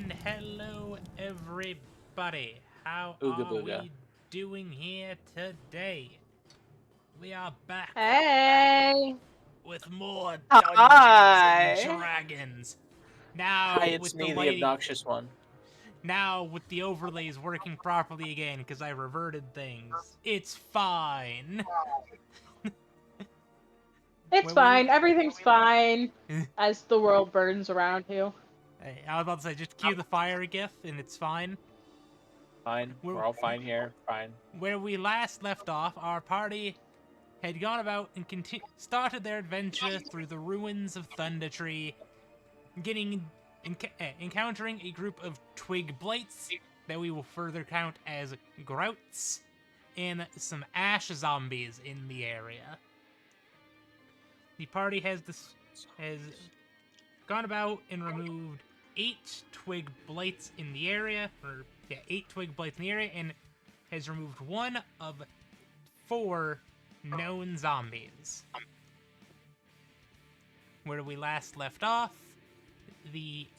And hello, everybody. How Ooga are booga. we doing here today? We are back Hey. with more Dungeons and Hi. Dragons. Hi, Now it's with the me, the lighting, obnoxious one. now with the overlays working properly again because I reverted things. It's fine. It's When we, fine. Everything's fine as the world burns around you. I was about to say just cue the fire gif and it's fine. Fine. Where, We're all fine here. Fine. where we last left off, our party had gone about and started their adventure through the ruins of Thundertree, encountering a group of twig blights that we will further count as grouts, and some ash zombies in the area. The party has gone about and removed 8 twig blights in the area, 8 twig blights in the area, and has removed 1 of 4 known zombies. Where we last left off, we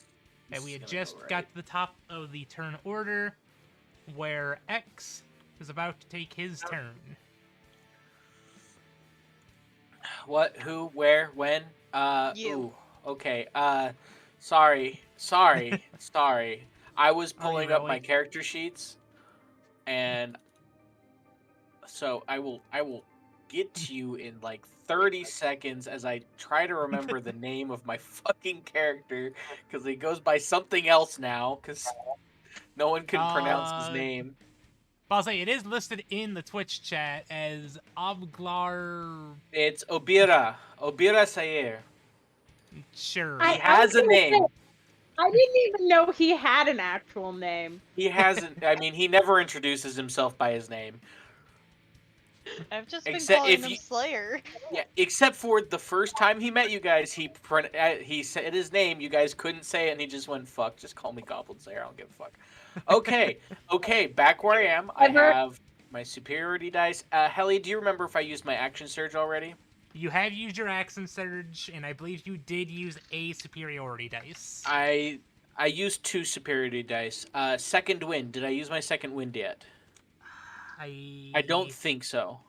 had just got to the top of the turn order, where X is about to take his turn. What? Who? Where? When? You. Ooh. Okay. Sorry. Sorry. I was Are you pulling up my really? character sheets, and so I will get to you in like 30 seconds as I try to remember the name of my fucking character because it goes by something else now because no one can pronounce his name. But I'll say it is listed in the Twitch chat as Obglar. It's Obira Sayer. Sure. He I was has a gonna say, name. I didn't even know he had an actual name. He hasn't. I mean, he never introduces himself by his name, I've just been except calling if him you. Slayer. Yeah, except for the first time he met you guys, he said his name. You guys couldn't say it, and he just went, "Fuck, just call me Goblin Slayer. I don't give a fuck." Okay, okay, back where I am. I Ever have my superiority dice. Helly, do you remember if I used my action surge already? You have used your action surge, and I believe you did use a superiority dice. I I used 2 superiority dice. Second wind. Did I use my second wind yet? I don't I think so.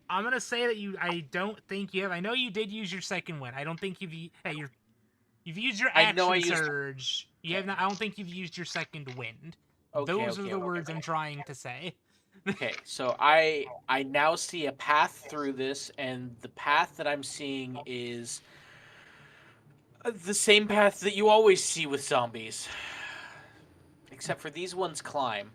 I'm gonna say that you. I don't think you have. I know you did use your second one. I don't think you've used your I know I action used. surge. You have Okay. not. I don't think you've used your second wind. Okay. Those are Okay. the Okay. words I'm trying to say. Okay, so I now see a path through this, and the path that I'm seeing is the same path that you always see with zombies, except for these ones climb,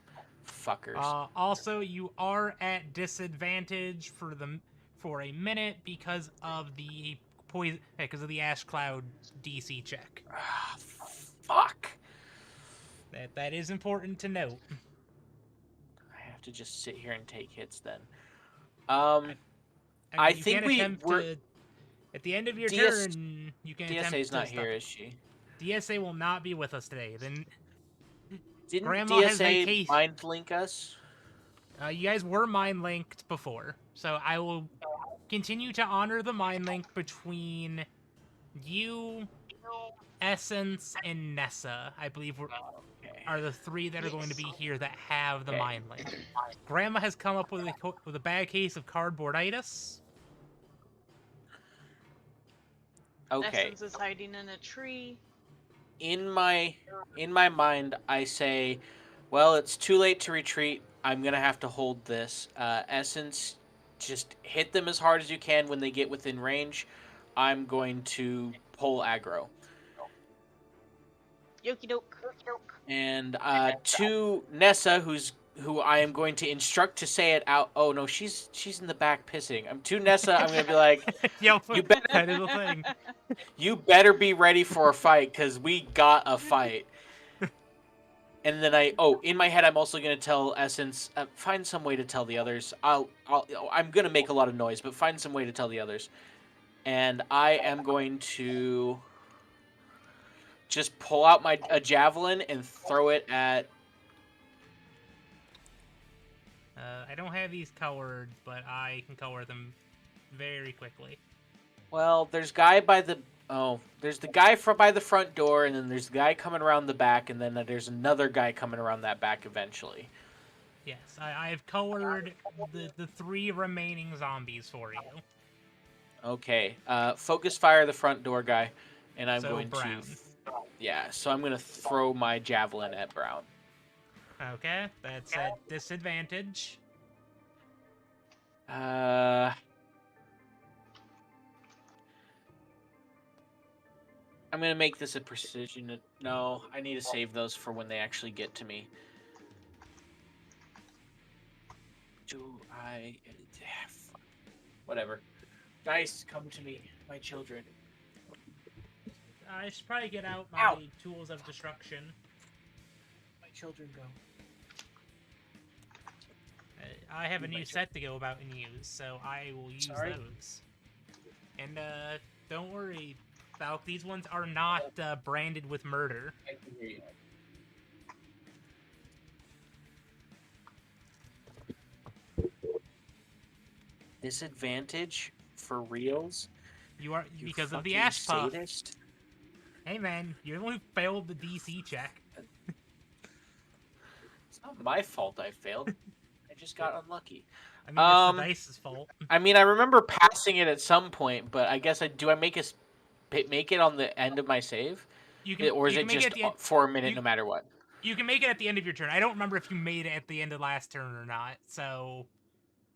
fuckers. Also, you are at disadvantage for a minute because of the poison, because of the ash cloud DC check. Ah, fuck! That is important to note. I have to just sit here and take hits then. I, Um, I I mean, you think can we attempt were to at the end of your DS turn. You can DSA's attempt to not stop. here, is she? DSA will not be with us today. Then Didn't Grandma has DSA vacation. mind link us? You guys were mind linked before, so I will continue to honor the mind link between you, Essence, and Nessa. I believe Okay. are the 3 that are going to Yes. be here that have the Okay. mind link. Grandma has come up with a bad case of cardboarditis. Okay. Essence is hiding in a tree. in my in my mind I say, well, it's too late to retreat. I'm gonna have to hold this. Essence, just hit them as hard as you can when they get within range. I'm going to pull aggro. Yoki doke. And to Nessa, who I am going to instruct to say it out. Oh no, she's in the back pissing. I'm to Nessa. I'm gonna be like, Yep, you bet that is a thing. you better be ready for a fight because we got a fight. And then in my head, I'm also gonna tell Essence, find some way to tell the others. I'm gonna make a lot of noise, but find some way to tell the others. And I am going to just pull out a javelin and throw it at. I don't have these colored, but I can color them very quickly. Well, there's guy by the there's the guy by the front door, and then there's the guy coming around the back, and then there's another guy coming around that back eventually. Yes, I've colored the 3 remaining zombies for you. Okay. Focus fire the front door guy, and I'm So, going Brown. to. Yeah. So I'm gonna throw my javelin at Brown. Okay, that's at disadvantage. I'm gonna make this a precision. No, I need to save those for when they actually get to me. Do I? Fuck. Whatever. Dice, come to me, my children. I should probably get out my Ow. tools of destruction. My children go. I have a My new set to go about and use, so I will use Sorry? those. And don't worry, Falk, these ones are not branded with murder. I can hear you. Disadvantage for reals? You are You because of the fucking ash puff. sadist? Hey man, you're the one who failed the DC check. It's not my fault I failed. I just got unlucky. I mean, it's the dice's fault. I mean, I remember passing it at some point, but I guess I make it on the end of my save, You can, or is you it can make just at the end, for a minute you- no matter what? You can make it at the end of your turn. I don't remember if you made it at the end of last turn or not. So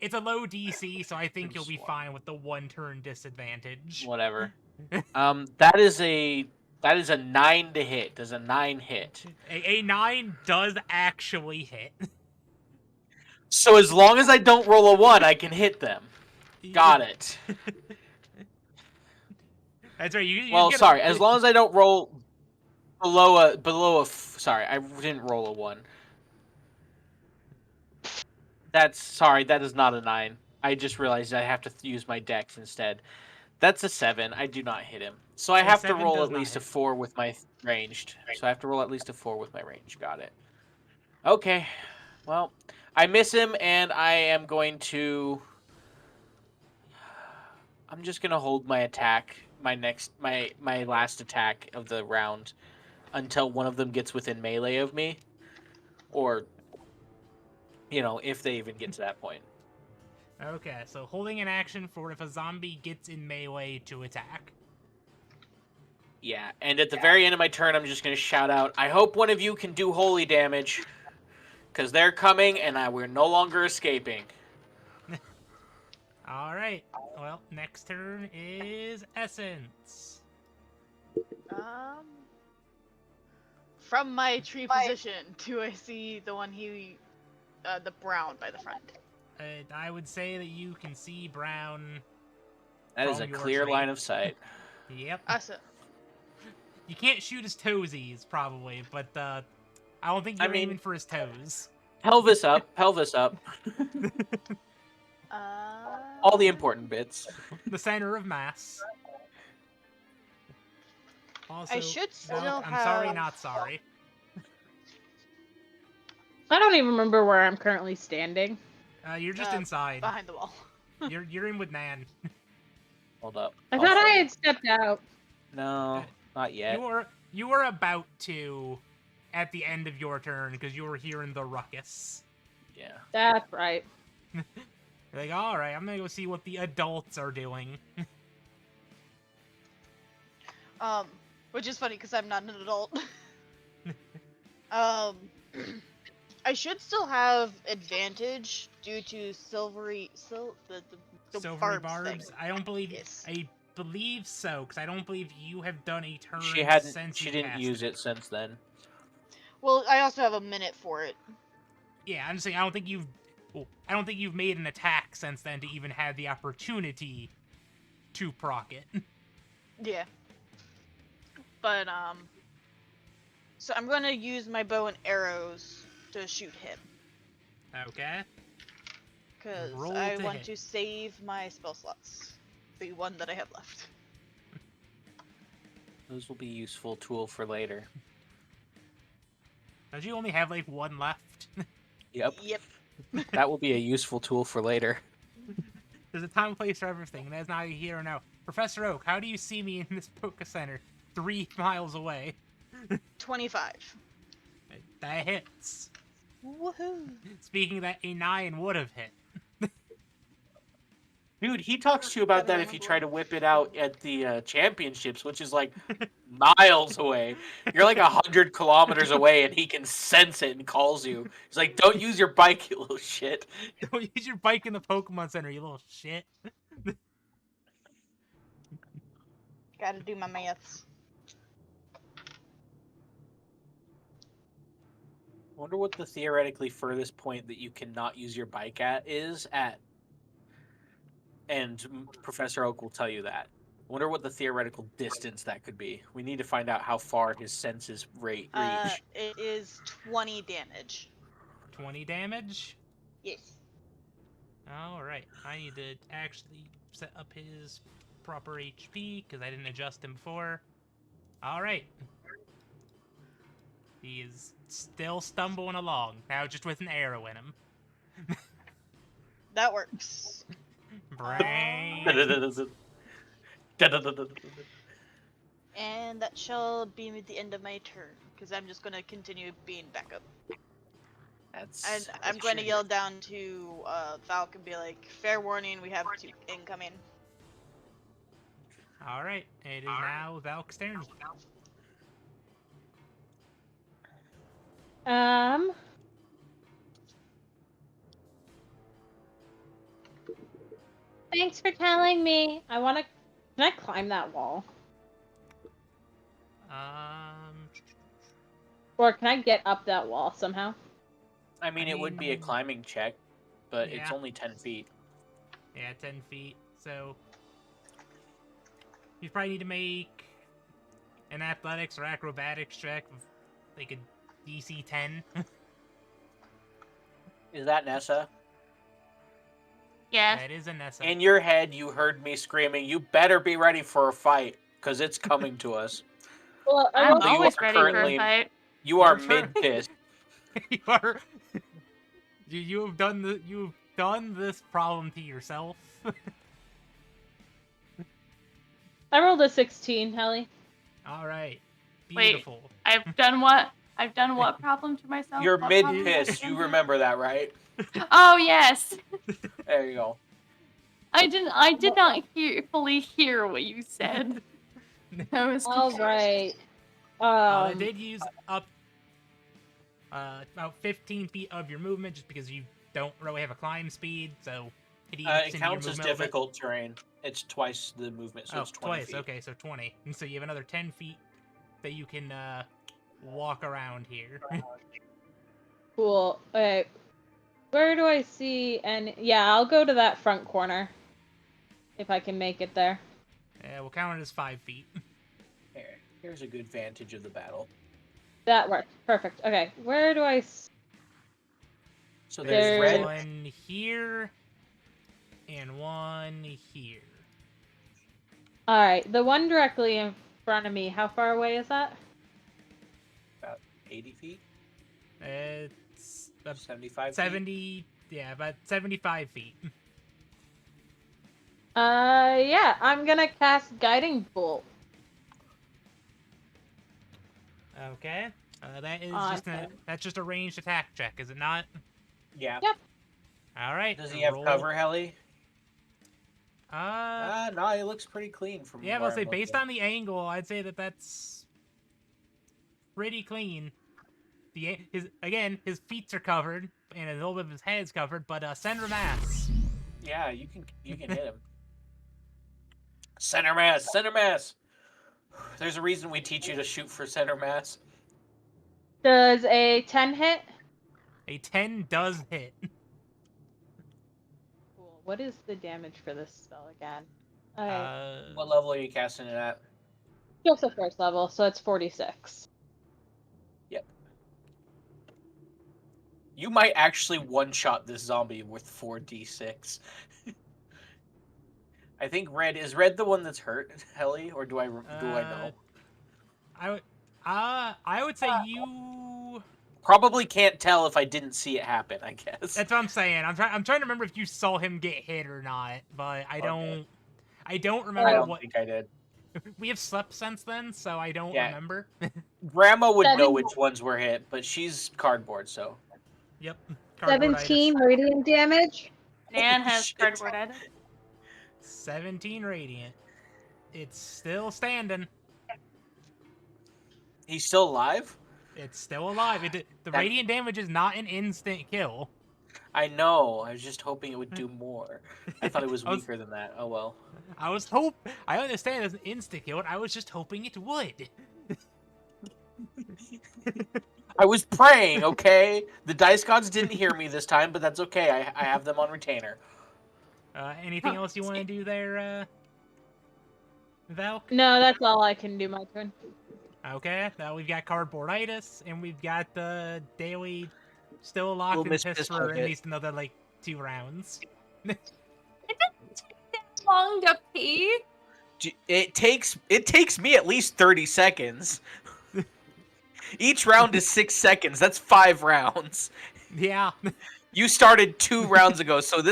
it's a low DC, so I think you'll be fine with the 1 turn disadvantage. Whatever. That is a 9 to hit. Does a 9 hit? A 9 does actually hit. So as long as I don't roll a 1, I can hit them. Got it. That's right. You Well, get sorry. As long as I don't roll below a. Sorry, I didn't roll a 1. That is not a 9. I just realized I have to use my dex instead. That's a 7. I do not hit him. So I So have to 7 roll does at not least a hit. 4 with my ranged. So I have to roll at least a 4 with my range. Got it. Okay. Well, I miss him, and I am going to. I'm just gonna hold my attack, my last attack of the round, until one of them gets within melee of me, or, if they even get to that point. Okay, so holding an action for if a zombie gets in melee to attack. Yeah, and at the very end of my turn, I'm just gonna shout out, "I hope one of you can do holy damage, because they're coming, and we're no longer escaping." All right. Well, next turn is Essence. From my tree position, do I see the one the Brown by the front? I would say that you can see Brown. That is From a your clear tree. line of sight. Yep. Awesome. You can't shoot his toesies, probably, but I don't think I you're mean- aiming for his toes. Pelvis up, pelvis up. All the important bits. The center of mass. Also, I should no, still I'm sorry, have- not sorry. I don't even remember where I'm currently standing. You're just Uh, inside. behind the wall. You're in with Nan. Hold up. I I'll thought I find had it. stepped out. No, not yet. You were about to at the end of your turn because you were hearing the ruckus. Yeah. You're That's right. like, all right, I'm gonna go see what the adults are doing. Which is funny because I'm not an adult. I should still have advantage due to the Silvery barbs barbs. thing. I don't believe. Yes. I believe so because I don't believe you have done a turn She hadn't. since She you didn't cast use it since then. Well, I also have a minute for it. Yeah, I'm just saying I don't think you've made an attack since then to even have the opportunity to proc it. Yeah. But so I'm gonna use my bow and arrows to shoot him Okay. because Roll I to want hit. to save my spell slots, the one that I have left. Those will be a useful tool for later. Don't you only have like one left? Yep. Yep. That will be a useful tool for later. There's a time and place for everything. That's neither here or now. Professor Oak, how do you see me in this Poke Center 3 miles away? 25. That hits. Woohoo! Speaking of that, a 9 would have hit. Dude, he talks to you about that if you try to whip it out at the championships, which is like miles away. You're like 100 kilometers away, and he can sense it and calls you. He's like, "Don't use your bike, you little shit." Don't use your bike in the Pokemon Center, you little shit. Gotta do my maths. I wonder what the theoretically furthest point that you cannot use your bike at is at. And Professor Oak will tell you that. I wonder what the theoretical distance that could be. We need to find out how far his senses reach. It is 20 damage. 20 damage? Yes. Alright, I need to actually set up his proper HP, because I didn't adjust him before. Alright. He is still stumbling along, now just with an arrow in him. That works. Brain. And that shall be the end of my turn, because I'm just going to continue being backup. And I'm going to yell down to Valk and be like, fair warning, we have 2 incoming. Alright, it is now Valk's turn. Thanks for telling me. Can I climb that wall? Or can I get up that wall somehow? I mean, it would be a climbing check, but it's Yeah. only 10 feet. Yeah, 10 feet, so... You probably need to make an athletics or acrobatics check of, like, a DC 10. Is that Nessa? Yeah. That is a Nessa. In your head, you heard me screaming, "You better be ready for a fight, because it's coming to us." Well, I I'm will- you always are ready for currently- a fight. You are Your turn. mid-piss. You are... You've done this problem to yourself. I rolled a 16, Helly. Alright. Wait. Beautiful. I've done what? I've done what problem to myself? You're What problem mid-piss. have I You done? remember that, right? Oh yes. There you go. I did not fully hear what you said. I was All confused. right. I did use up about 15 feet of your movement just because you don't really have a climb speed, so it eats It into counts your as movement a little bit. difficult terrain. It's twice the movement, so Oh, it's 20 twice. feet. Okay, so 20. And so you have another 10 feet that you can walk around here. Cool. Okay. Where do I see? And yeah, I'll go to that front corner if I can make it there. We'll count it as 5 feet. Here's a good vantage of the battle. That worked. Perfect. Okay. Where do I? So There's there's red. one here and one here. All right. The one directly in front of me. How far away is that? About 80 feet? It's about 75 feet? 70, yeah, about 75 feet. Yeah. I'm gonna cast Guiding Bolt. Okay. That is Awesome. that's just a ranged attack check, is it not? Yeah. Yep. All right. Does he have roll. cover, Helly? Uh, No, he looks pretty clean from yeah, where I'll say I'm based looking. on the angle, I'd say that's pretty clean. His feet are covered and a little bit of his head's covered, but center mass. Yeah, you can hit him. Center mass, center mass. There's a reason we teach you to shoot for center mass. Does a 10 hit? A 10 does hit. Cool. What is the damage for this spell again? Okay. What level are you casting it at? Just the first level, so it's 46. You might actually one-shot this zombie with 4d6. I think Red is Red the one that's hurt, Helly, or do I know? I would say you. Probably can't tell if I didn't see it happen, I guess. That's what I'm saying. I'm trying to remember if you saw him get hit or not, but I don't. I don't I remember don't what think I did. we have slept since then, so I don't Yeah. remember. Grandma would know 7 which ones were hit, but she's cardboard, so. Yep. Cardboarditis. 17 radiant damage. Nan Holy has shit. cardboarditis. 17 radiant. It's still standing. He's still alive? It's still alive. The That- radiant damage is not an instant kill. I know. I was just hoping it would do more. I thought it was I was- weaker than that. Oh well. I understand it's an instant kill. I was just hoping it would. I was praying, okay? The dice gods didn't hear me this time, but that's okay. I have them on retainer. Anything else you want to do there, Val? No, that's all I can do my turn. Okay, now we've got cardboarditis, and we've got the daily still locked We'll in miss piss Piss for at Bucket. least another, like, 2 rounds. It doesn't take that long to pee. It takes me at least 30 seconds. Each round is 6 seconds. That's 5 rounds. Yeah. You started 2 rounds ago, so if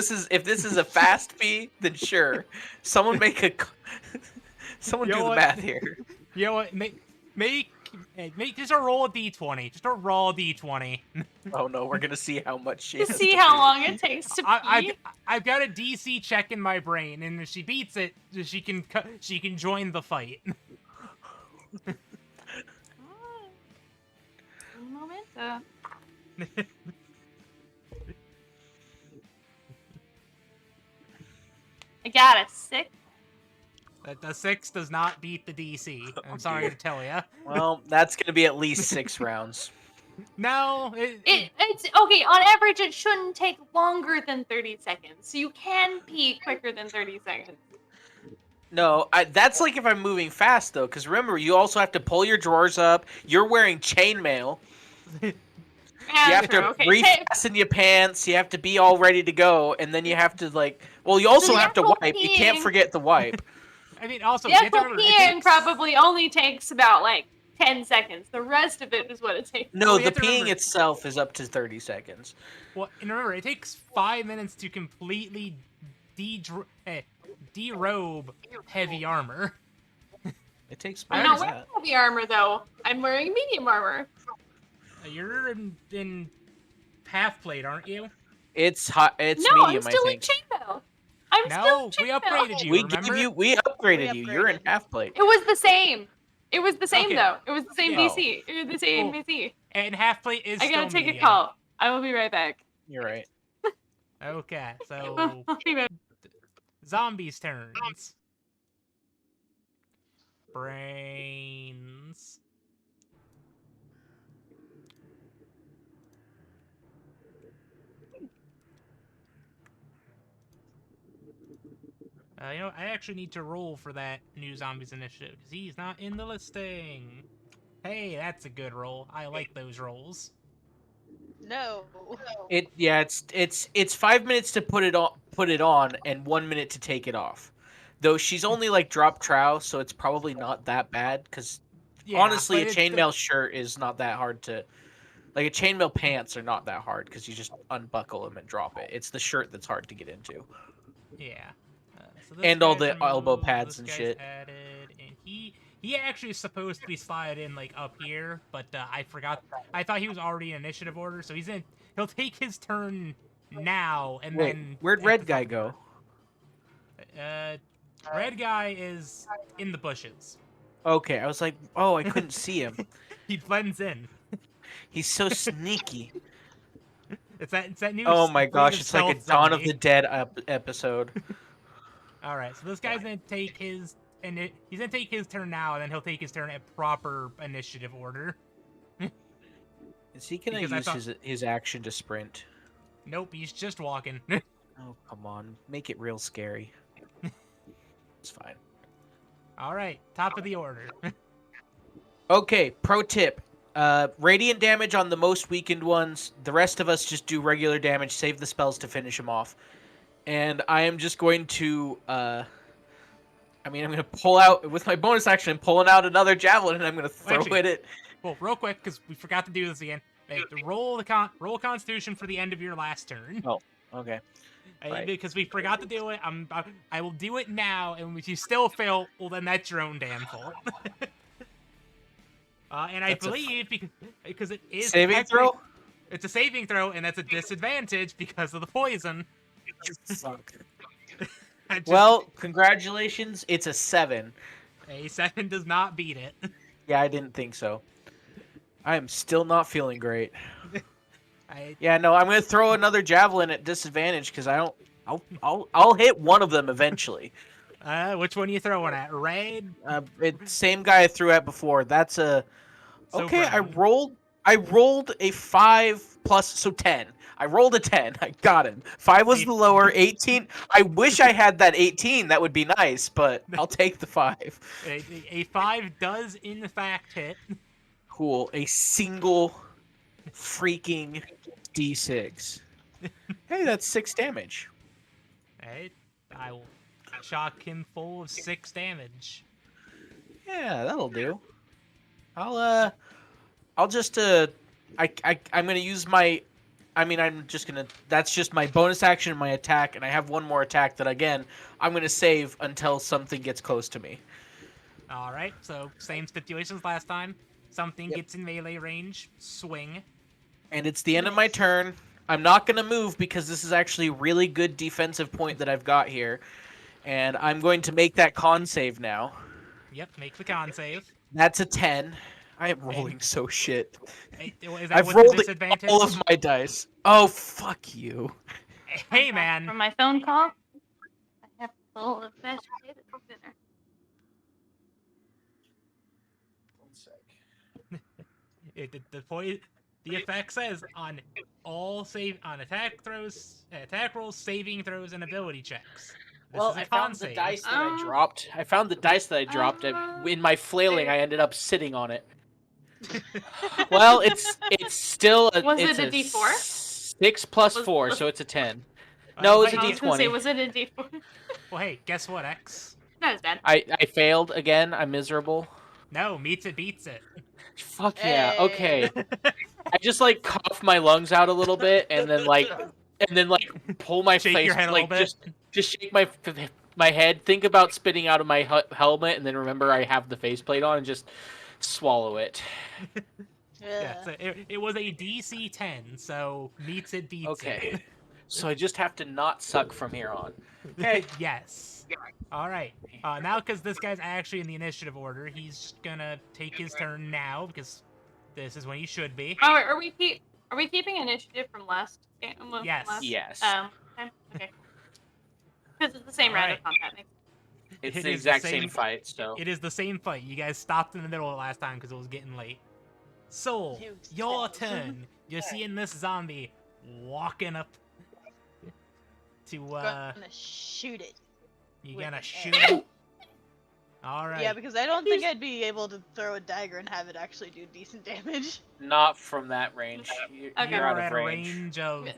this is a fast pee, then sure. Someone do You know the what? math here. You know what? Make just a roll a d20. Just a raw d20. Oh no, we're gonna see how much she To has see to how pee. long it takes to pee. I've got a DC check in my brain, and if she beats it, she can join the fight. Momenta. I got a 6. The 6 does not beat the DC. I'm sorry to tell you. Well, that's gonna be at least 6 rounds. No, It's okay. On average, it shouldn't take longer than 30 seconds. So you can pee quicker than 30 seconds. No, that's like if I'm moving fast though, because remember, you also have to pull your drawers up. You're wearing chainmail. Yeah, You have true. to Okay, refasten your pants. You have to be all ready to go, and then you have to Well, you also the have to actual wipe. You can't peeing- forget the wipe. I mean, also, The you have to actual remember, it peeing takes- probably only takes about like 10 seconds. The rest of it is what it takes. No, you the have to peeing remember- itself is up to 30 seconds. Well, and remember, it takes 5 minutes to completely derobe heavy armor. It takes I'm more not than wearing that. heavy armor though. I'm wearing medium armor. You're in half plate, aren't you? It's hot. It's No, medium, I'm still I in think. chainmail. I'm No, still we in chainmail. upgraded you. We remember? gave you. We upgraded We you. You're in upgraded. half plate. It was the same. It was the same Okay. though. It was the same Yeah. DC. It was the same Cool. DC. And half plate is I gotta still take medium. a call. I will be right back. You're right. Okay, so I'll be right zombies' turns. Brains. You know, I actually need to roll for that new zombies initiative because he's not in the listing. Hey, that's a good roll. I like those rolls. No. It's 5 minutes to put it on and 1 minute to take it off. Though she's only drop trow, so it's probably not that bad. Because Yeah, honestly, but a it's chainmail shirt is not that hard to. Like a chainmail pants are not that hard because you just unbuckle them and drop it. It's the shirt that's hard to get into. Yeah. So this And all guy's the elbow removed, pads this and guy's shit. Added, and he actually is supposed to be slided in up here, but I forgot. I thought he was already in initiative order, so he'll take his turn now, and Wait, then where'd at red the guy front. go? Red guy is in the bushes. Okay, I was like, oh, I couldn't see him. He blends in. He's so sneaky. It's that new. Oh my gosh, breed of it's like a stealth Dawn of zombie. the Dead episode. All right, so this guy's gonna take his he's gonna take his turn now, and then he'll take his turn at proper initiative order. Is he gonna Because I use thought- his action to sprint? Nope, he's just walking. Oh come on, make it real scary. It's fine. All right, top of the order. Okay, pro tip. Radiant damage on the most weakened ones. The rest of us just do regular damage, save the spells to finish them off. And I am just going to, I'm going to pull out, with my bonus action, I'm pulling out another javelin and I'm going to throw Actually- it at... Well, real quick, because we forgot to do this again. Roll Constitution for the end of your last turn. Okay. Right. Because we forgot to do it. I will do it now, and if you still fail, well, then that's your own damn fault. And I That's a believe because it is Saving technic- throw? It's a saving throw, and that's a disadvantage because of the poison. Fuck. I just- Well, congratulations. It's a 7. a 7 does not beat it. Yeah, I didn't think so. I am still not feeling great. I, Yeah, no, I'm gonna throw another javelin at disadvantage because I don't. I'll hit one of them eventually. which one are you throwing at? Red? Same guy I threw at before. That's a So okay. brown. I rolled a 5 plus, so 10. I rolled a 10. I got him. 5 was the lower. 18. I wish I had that 18. That would be nice, but I'll take the 5. A 5 does in fact hit. Cool. A single freaking D6. Hey, that's 6 damage. Alright, I will shock him full of 6 damage. Yeah, that'll do. I'll just I'm gonna use my. I mean, I'm just gonna. That's just my bonus action and my attack, and I have one more attack that again I'm gonna save until something gets close to me. Alright, so same stipulations last time. Something Yep. gets in melee range, swing. And it's the end of my turn. I'm not gonna move because this is actually a really good defensive point that I've got here, and I'm going to make that con save now. Yep, make the con save. That's a 10. I am rolling so shit. Is that I've with the rolled disadvantage? all of my dice. Oh, fuck you. Hey, From man. my phone call, I have a bowl of mashed potatoes for dinner. The effect says on all attack rolls, saving throws, and ability checks. This Well, is a I con found the save. dice that I dropped. I found the dice that I dropped. In my flailing, I ended up sitting on it. Well, it's still a. Was it's it a D4? 6 plus Was- 4, was- so it's a 10. No, it's a I was gonna say, D20. was it a D4? Well, hey, guess what, X? Not as bad. I failed again. I'm miserable. No, meets it, beats it. Fuck yeah. Hey. Okay. I just like cough my lungs out a little bit, and then pull my Shake face, your head a like little bit. just shake my head. Think about spitting out of my helmet, and then remember I have the faceplate on, and just swallow it. Yeah, so it was a DC 10, so meets it, beats Okay. it. So I just have to not suck from here on. Okay. Yes. All right. Now, because this guy's actually in the initiative order, he's gonna take his turn now because this is when he should be. Oh, are we keeping initiative from last game? Yes. Yes. Okay. Because it's the same round of Alright. combat. It's it the is the exact same- same fight, so. It is the same fight. You guys stopped in the middle of it last time because it was getting late. Soul, You your tell. turn. You're seeing this zombie walking up to Gonna shoot it. you with gonna an shoot arrow. it? All right. Yeah, because I don't think I'd be able to throw a dagger and have it actually do decent damage. Not from that range. Okay. You're You're out at of a range. range of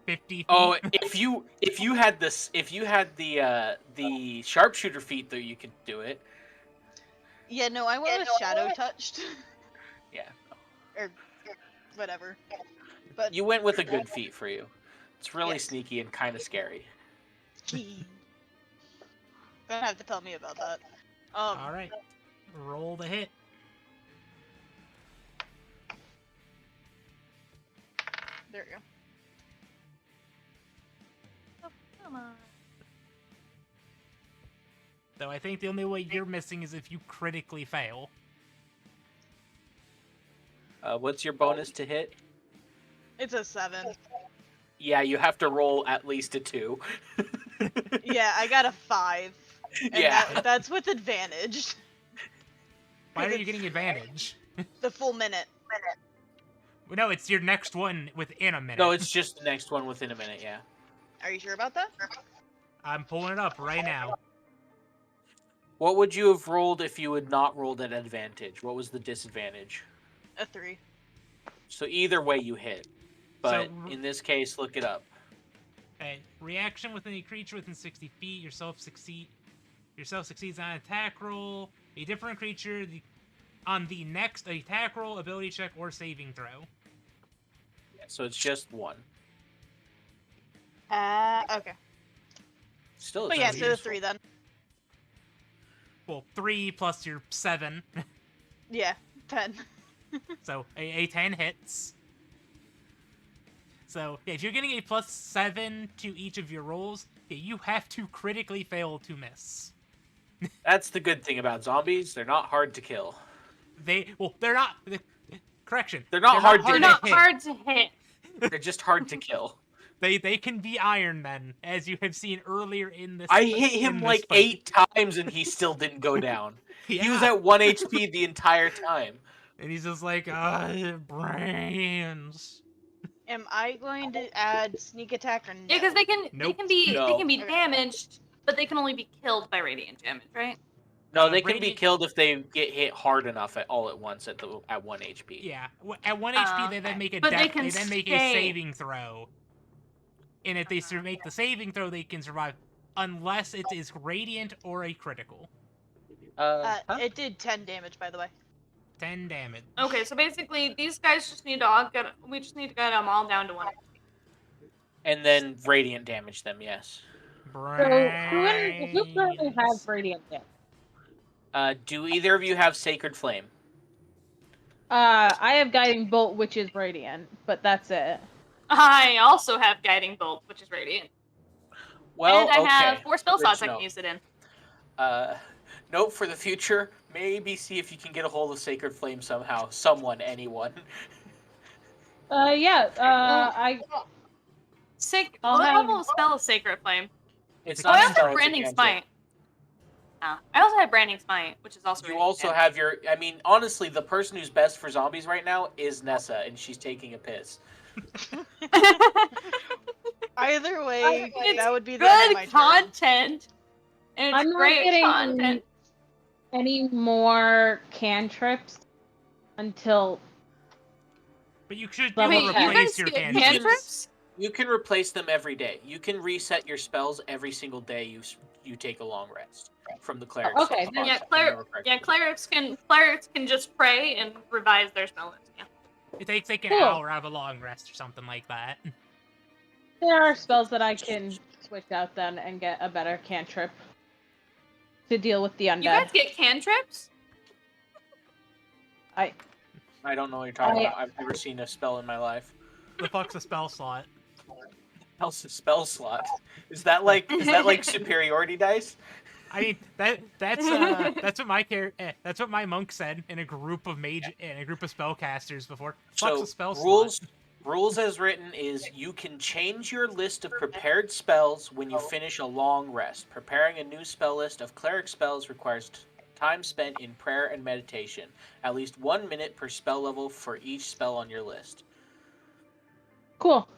50 feet. Oh, if you had the sharpshooter feat, though, you could do it. Yeah, no, I went with shadow touched. Yeah. or whatever. But You went with a good feat for you. It's really Yes. sneaky and kind of scary. don't have to tell me about that. All right. Roll the hit. There we go. Oh, come on. Though I think the only way you're missing is if you critically fail. What's your bonus to hit? It's a 7. Yeah, you have to roll at least a 2. Yeah, I got a 5. And Yeah. that's with advantage. Why are you getting advantage? The full minute. No, it's your next one within a minute. No, it's just the next one within a minute, yeah. Are you sure about that? I'm pulling it up right now. What would you have rolled if you had not rolled at advantage? What was the disadvantage? A 3. So either way you hit. But So- in this case, look it up. Okay. Reaction within a creature within 60 feet. Yourself succeeds on an attack roll. A different creature on the next attack roll, ability check, or saving throw. So it's just one. Okay. Still, But it's yeah, really so the useful. 3 then. Well, 3 plus your 7. Yeah, 10. So a 10 hits. So yeah, if you're getting a +7 to each of your rolls, yeah, you have to critically fail to miss. That's the good thing about zombies. They're not hard to kill. They're not. Correction. They're not hard to They're hit. not hit. hard to hit. They're just hard to kill. They can be Iron Men, as you have seen earlier in this. I hit in him this like fight. 8 times and he still didn't go down. Yeah. He was at 1 HP the entire time. And he's just like, brains. Am I going to add sneak attack or no? Yeah, because they can Nope. be No. they can be damaged, but they can only be killed by radiant damage, right? No, they can be Radiant- killed if they get hit hard enough at 1 HP. Yeah, at 1 HP, they then Okay. make a But they death. can They then make a stay. saving throw. And if they make the saving throw, they can survive, unless it is radiant or a critical. Huh? It did 10 damage, by the way. 10 damage. Okay, so basically these guys just need to all get. We just need to get them all down to 1. And then radiant damage them, yes. So who currently has radiant damage? Do either of you have Sacred Flame? I have guiding bolt, which is radiant, but that's it. I also have guiding bolt, which is radiant, Well, and I have okay. 4 spell Good slots to I can know. use it in. Note for the future, maybe see if you can get a hold of Sacred Flame somehow. Someone, anyone. I I'll What have- level of spell is Sacred Flame? It's Oh, I not a also spell, have it's a Branding cantrip. Smite. Oh, I also have Branding Smite, which is also. You radiant also damage. have your... I mean, honestly, the person who's best for zombies right now is Nessa, and she's taking a piss. Either way, It's that would be the end of my good turn. content. And it's I'm not great getting content. any more cantrips until But you should be Wait, able to you replace guys your get cantrips. cantrips? You can replace them every day. You can reset your spells every single day you take a long rest from the cleric. Okay, spell then slots, Yeah, if I remember correctly. clerics can just pray and revise their spell list. Yeah. It takes like an Cool. hour of a long rest or something like that. there are spells that I can switch out then and get a better cantrip to deal with the undead. You guys get cantrips? I don't know what you're talking I- about. I've never seen a spell in my life. The fuck's a spell slot? How's a spell slot? Is that like superiority dice? I mean that's what that's what my monk said in a group of spellcasters before. Fuck's So a spell rules slot. rules as written is you can change your list of prepared spells when you finish a long rest. Preparing a new spell list of cleric spells requires time spent in prayer and meditation. At least 1 minute per spell level for each spell on your list. Cool.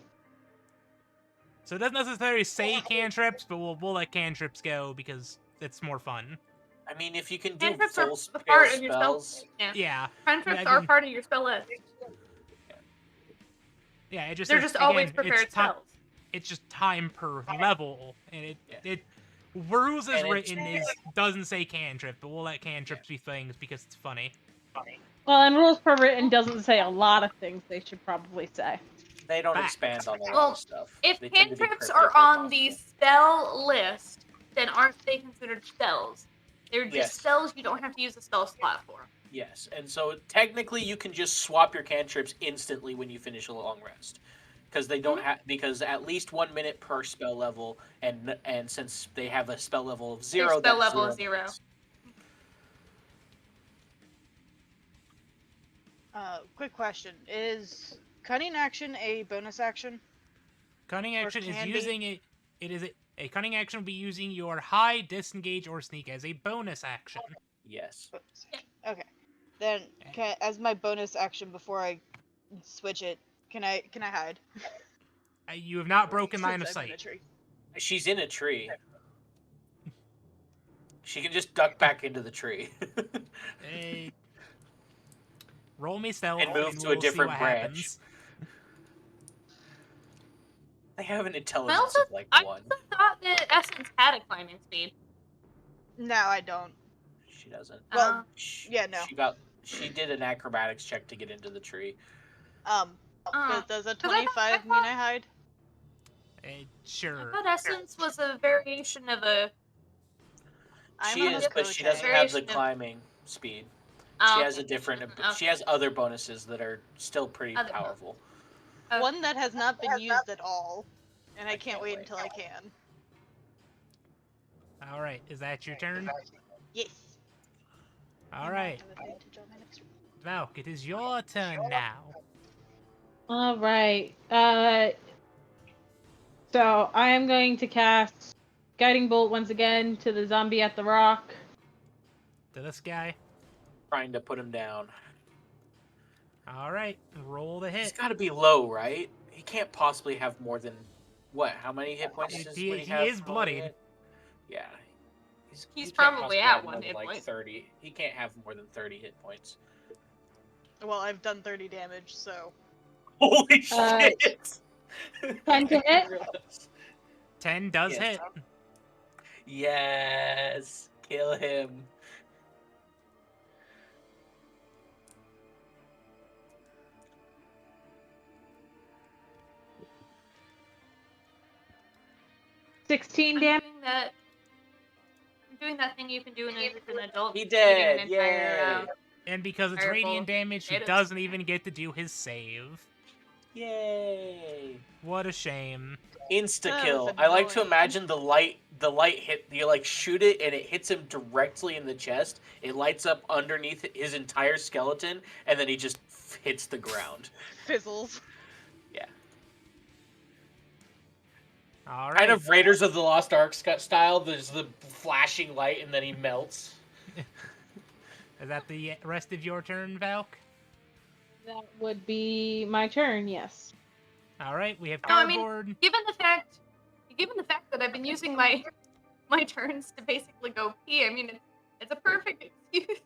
So it doesn't necessarily say cantrips, but we'll let cantrips go because it's more fun. I mean, if you can do Cantrips are full a scale part of your spell. spells, Yeah. Yeah, Cantrips Yeah, I are mean- part of your spell list. yeah. It just They're says, just always again, prepared it's time. spells. It's just time per level, and Yeah. it rules as And it's- written doesn't say cantrip, but we'll let cantrips be things because it's funny. Well, and rules per written doesn't say a lot of things they should probably say. they don't Facts. expand on a lot Well, of stuff. If They tend to be cantrips cryptic are as on possible. the spell list, then aren't they considered spells? They're just Yes. spells you don't have to use a spell slot for. Yes, and so technically you can just swap your cantrips instantly when you finish a long rest, because they don't have because at least 1 minute per spell level, and since they have a spell level of 0, spell that's level is 0 minutes. Quick question: is cunning action a bonus action? Cunning Or action is can be. using it. It is a cunning action will be using your hide, disengage, or sneak as a bonus action. Yes. Bonus action. Okay. Then, as my bonus action before I switch it, can I hide? You have not broken Since line of I'm in a sight. tree. She's in a tree. She can just duck back into the tree. Hey, roll me stealth And move to a we'll see different what branch. happens. They have an I intelligence also, of like I 1. also thought that Essence had a climbing speed. No, I don't. She doesn't. Well, She, yeah, no. She did an acrobatics check to get into the tree. Does a 'cause I 25 mean I hide? I Sure. thought Essence was a variation of a. I'm She on is, a but she Kote. doesn't have the Variation of- climbing speed. Oh, She has a okay. different. Okay. She has other bonuses that are still pretty Other- powerful. Okay. One that has not been used at all, and I can't wait until I can. All right, is that your turn? Yes. All And I right, have advantage on my next roll. Valk, it is your turn now. All right. So I am going to cast Guiding Bolt once again to the zombie at the rock. To this guy. Trying to put him down. All right, roll the He's hit. got to be low, right? He can't possibly have more than what? How many hit points does He- would he he have? is from all the bloodied. hit? Yeah. He's he can't probably possibly at have one more than, hit like point. 30. He can't have more than 30 hit points. Well, I've done 30 damage, so. Holy Uh, shit! 10 to hit? 10 does Yes. hit. Yes! Kill him. $16 I'm damage. doing that. I'm doing that thing you can do as an adult. He eating did! an entire, Yay! And because it's Fireball radiant damage, he potatoes. doesn't even get to do his save. Yay! What a shame. Insta That kill. was I like to annoying. imagine the light hit, you like shoot it and it hits him directly in the chest. It lights up underneath his entire skeleton and then he just hits the ground. Fizzles. Yeah. All right. Kind of Raiders of the Lost Ark style. There's the flashing light and then he melts. Is that the rest of your turn, Valk? That would be my turn, yes. All right, we have No, I mean- cardboard. Given the fact that I've been using my turns to basically go pee, I mean it's a perfect excuse,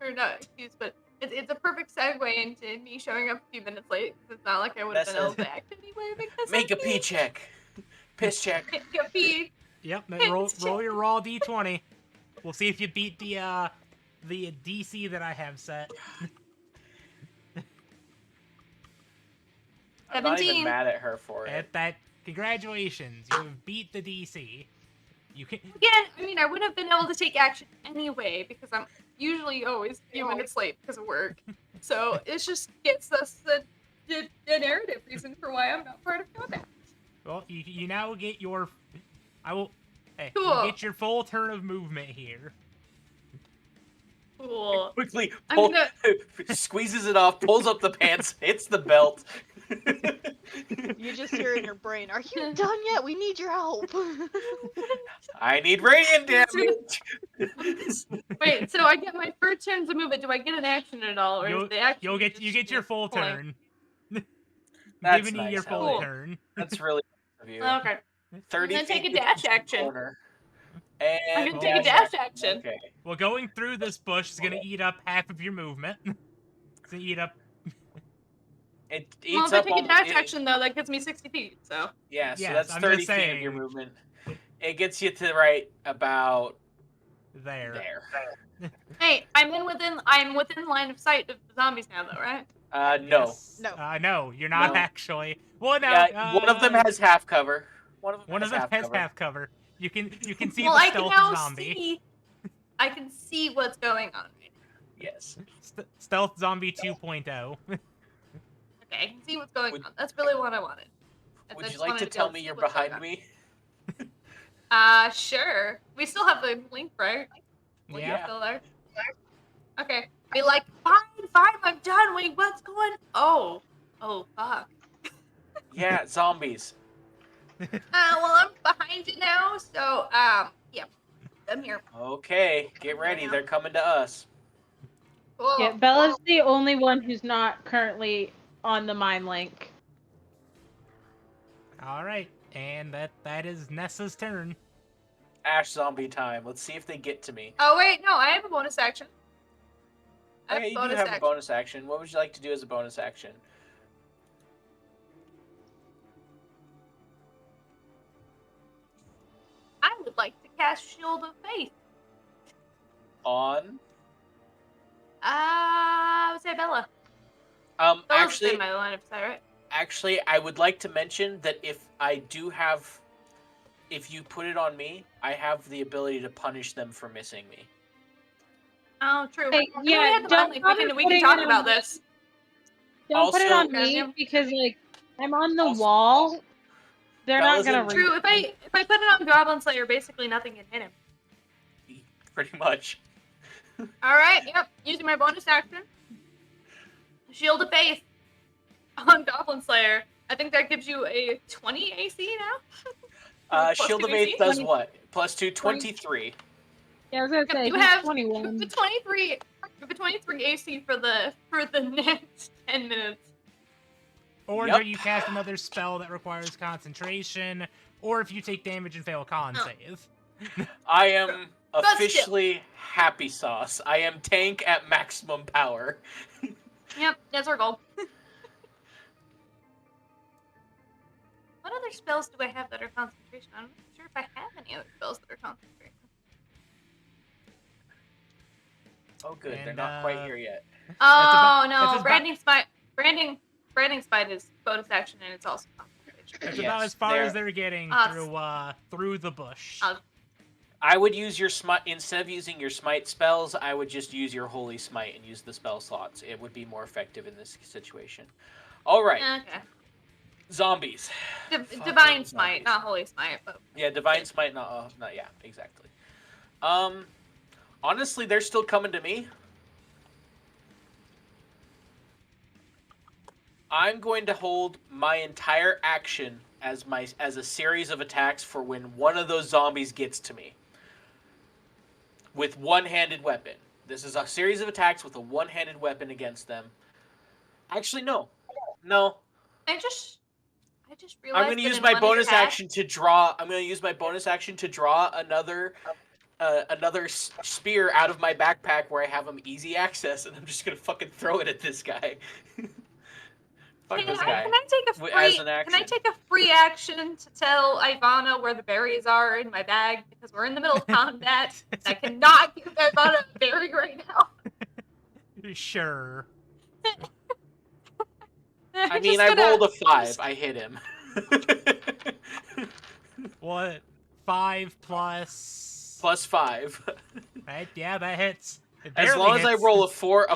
or not excuse, but it's a perfect segue into me showing up a few minutes late because it's not like I would have been able to act anyway because Make I a pee check. Piss check. can't pee. Yep, then roll your raw d20. We'll see if you beat the DC that I have set. I'm not even 17. mad at her for it. At that, congratulations, you have beat the DC. You can. Again, I mean I would have been able to take action anyway because I'm usually always a few minutes late because of work. So it just gets us the narrative reason for why I'm not part of combat. Well, you now get your. I will. Hey, Cool. you get your full turn of movement here. Cool. Quickly I'm pull, gonna- squeezes it off, pulls up the pants, hits the belt. You just hear in your brain, "Are you done yet? We need your help." I need radiant damage. Wait, so I get my first turn to move it. Do I get an action at all, or You'll- is the action? You get just your full pulling? turn. That's Giving you nice, your full Ellie. turn. That's really nice of you. Okay. 30 I'm gonna take feet a dash to the action. corner. And I'm gonna Oh, take a yeah. dash action. Okay. Well, going through this bush is gonna eat up half of your movement. It's gonna eat up. It Well, eats if I up take a on dash action though, that gets me 60 feet. So Yeah, so Yes, that's I'm 30 just feet of your saying. movement. It gets you to right about There. there. hey, I'm within line of sight of the zombies now, though, right? No. Yes. No. No, you're not No. actually. Well, no. Yeah, one of them has half cover. One of them One of has them has cover. half cover. You can see Well, the I can stealth now zombie. see. I can see what's going on. Yes. Stealth zombie 2.0. Okay, I can see what's going Would- on. That's really what I wanted. I Would just you like wanted to be tell able me see you're what's going behind on. me? Sure. We still have the link, right? Link Yeah. still there? Okay. Be like, fine, I'm done. Wait, what's going? Oh, fuck. Yeah, zombies. Well, I'm behind you now, so yeah, I'm here. Okay, get ready. They're coming to us. Cool. Yeah, Bella's the only one who's not currently on the mine link. All right, and that is Nessa's turn. Ash zombie time. Let's see if they get to me. Oh wait, no, I have a bonus action. I have Okay, a you do bonus have action. a bonus action. What would you like to do as a bonus action? I would like to cast Shield of Faith. On? I would say Bella. Bella's Actually, in my line of sight, right? Actually, I would like to mention that if you put it on me, I have the ability to punish them for missing me. Oh, true. Hey, When yeah, we had the don't monthly, bother we can putting talk it about on- this. Don't put it Also- on me Yeah. because like I'm on the Also- wall. They're not Fellas gonna and- read. True. If I put it on Goblin Slayer, basically nothing can hit him. Pretty much. All right. Yep. Using my bonus action, Shield of Faith on Goblin Slayer. I think that gives you a 20 AC now. Plus Shield of 2 Faith AC? does what? Plus 2, 23. Yeah, I was gonna say You he's have 21. the 23 AC for the next 10 minutes. Or Yup. until you cast another spell that requires concentration, or if you take damage and fail a con Oh. save. I am But still. officially happy sauce. I am tank at maximum power. Yep, that's our goal. What other spells do I have that are concentration? I'm not sure if I have any other spells that are concentration. Oh, good. They're And, not quite here yet. Oh that's no, about- branding spite is bonus action and it's also concentration. That's Yes, about as far as they're- they're getting Ah, through the bush. I would use your smite instead of using your smite spells. I would just use your holy smite and use the spell slots. It would be more effective in this situation. All right, Okay. zombies. Divine Fucking smite, zombies. not holy smite, but Yeah, divine smite. Not yeah, exactly. Honestly, they're still coming to me. I'm going to hold my entire action as a series of attacks for when one of those zombies gets to me. With one-handed weapon. This is a series of attacks with a one-handed weapon against them. Actually, no. I just realized I'm going to that use in my one of your bonus hats- action to draw. I'm going to use my bonus action to draw another spear out of my backpack where I have him easy access, and I'm just going to fucking throw it at this guy. Fuck Can this I, guy. can I take a As free? an Can I action. take a free action to tell Ivana where the berries are in my bag because we're in the middle of combat? I cannot give Ivana a berry right now. Sure. I I'm mean, just I gonna- rolled a 5. I hit him. What? 5 plus... Plus 5. Right? Yeah, that hits. It As barely long as I hits. roll a 4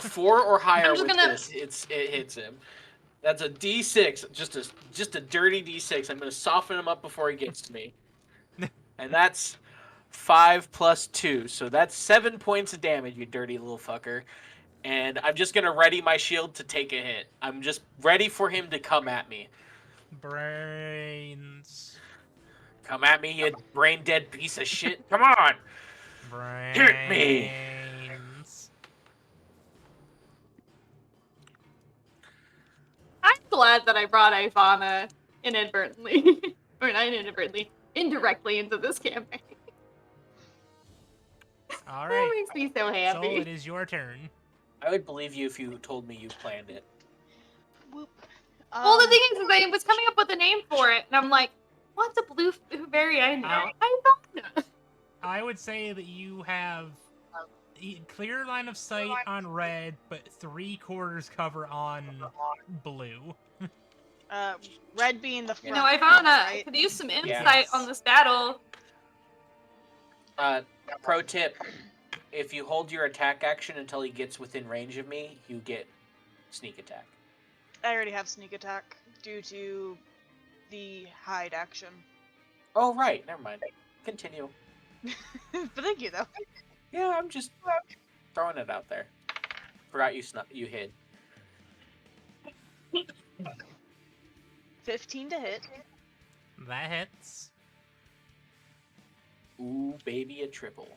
or higher I'm just with gonna- this, it hits him. That's a D6, just a dirty D6. I'm gonna soften him up before he gets to me, and that's 5 plus 2, so that's 7 points of damage, you dirty little fucker. And I'm just gonna ready my shield to take a hit. I'm just ready for him to come at me. Brains. Come at me, you brain dead piece of shit. Come on. Brains. Hit me. I'm glad that I brought Ivana inadvertently, or not inadvertently, indirectly into this campaign. All That right. makes me so So happy. it is your turn. I would believe you if you told me you planned it. Whoop. Well, the thing is, I was coming up with a name for it, and I'm like, what's a blueberry I know? Ivana. I would say that you have clear line of sight on red, but 3/4 cover on blue. Red being the front. No, Ivana, I right? could use some insight Yes. on this battle. Pro tip: if you hold your attack action until he gets within range of me, you get sneak attack. I already have sneak attack due to the hide action. Oh right, never mind. Continue. But thank you though. Yeah, I'm just throwing it out there. Forgot you hid. 15 to hit. That hits. Ooh, baby, a triple.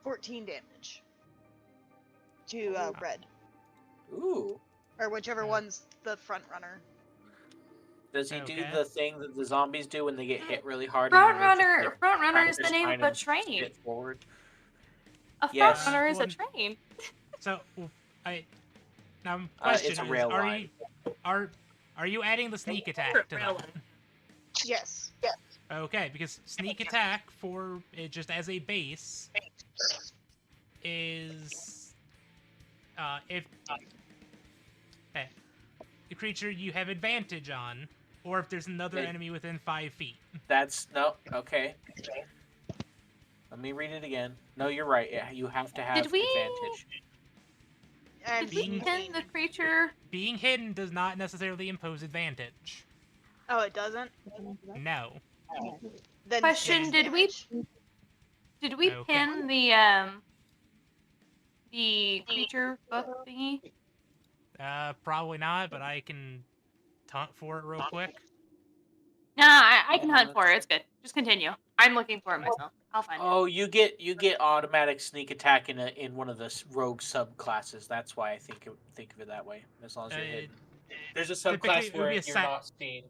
$14 damage to red, Ooh. or whichever Okay. one's the front runner. Does he do Okay. the thing that the zombies do when they get hit really hard? Front and then they runner, just, front runner crack is their the name spine of a and train. spit forward? A front Yes. runner is a One- train. So, now It's question a is, rail are line. you, are Are you adding the sneak attack to that? Railway. Yes. Okay, because sneak attack for it just as a base is if the creature you have advantage on, or if there's another Hey. enemy within 5 feet. That's no okay. Let me read it again. No, you're right. Yeah, you have to have Did we- advantage. And Did we Being- pin the creature? Being hidden does not necessarily impose advantage. oh, it doesn't. No. Then Question, 6 did we- damage. Did we Okay. pin the creature buff thingy? Probably not, but I can taunt for it real quick. Nah, I can Yeah, hunt for it. It's good. Just continue. I'm looking for it myself. I'll find it. Oh, you get automatic sneak attack in one of the rogue subclasses. That's why I think of it that way. As long as you're hidden. There's a typically subclass it would where be you're a not seen.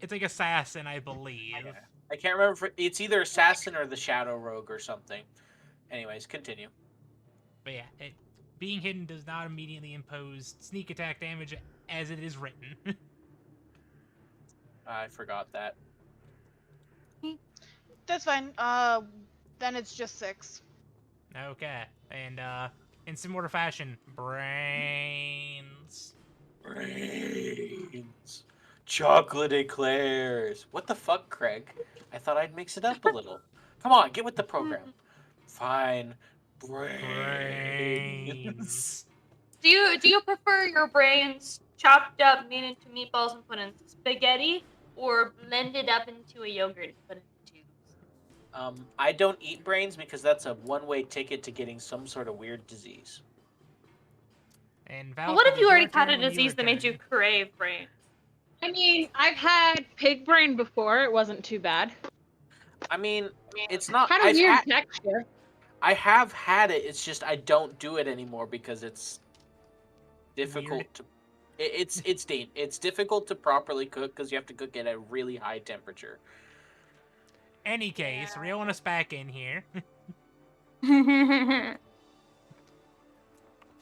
It's like assassin, I believe. Yeah. I can't remember. It's either assassin or the shadow rogue or something. Anyways, continue. But yeah, being hidden does not immediately impose sneak attack damage as it is written. I forgot that. That's fine. Then it's just 6. Okay, and in similar fashion, brains. Brains. Chocolate eclairs. What the fuck, Craig? I thought I'd mix it up a little. Come on, get with the program. Fine. Brains. Do you prefer your brains chopped up, made into meatballs, and put in spaghetti, or blended up into a yogurt and put into tubes? I don't eat brains because that's a one-way ticket to getting some sort of weird disease. And But Val, what it if is you your already caught turn a when disease that made you return. crave brains? I mean, I've had pig brain before. It wasn't too bad. I mean, it's not. Had a weird texture. I have had it. It's just I don't do it anymore because it's difficult Weird. to. It's difficult to properly cook because you have to cook it at a really high temperature. Any case, reeling us back in here.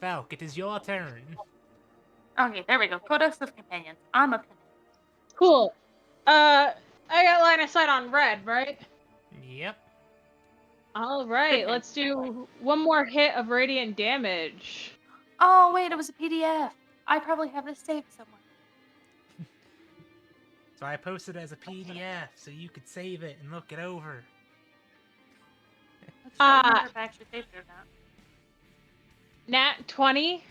Falk, it is your turn. Okay, there we go. Codex of Companions. I'm a companion. Cool. I got line of sight on red, right? Yep. All right, Good. let's do one more hit of radiant damage. Oh, wait, it was a PDF. I probably have this saved somewhere. So I posted it as a PDF so you could save it and look it over. Let's not remember if I actually saved it or not. Nat 20.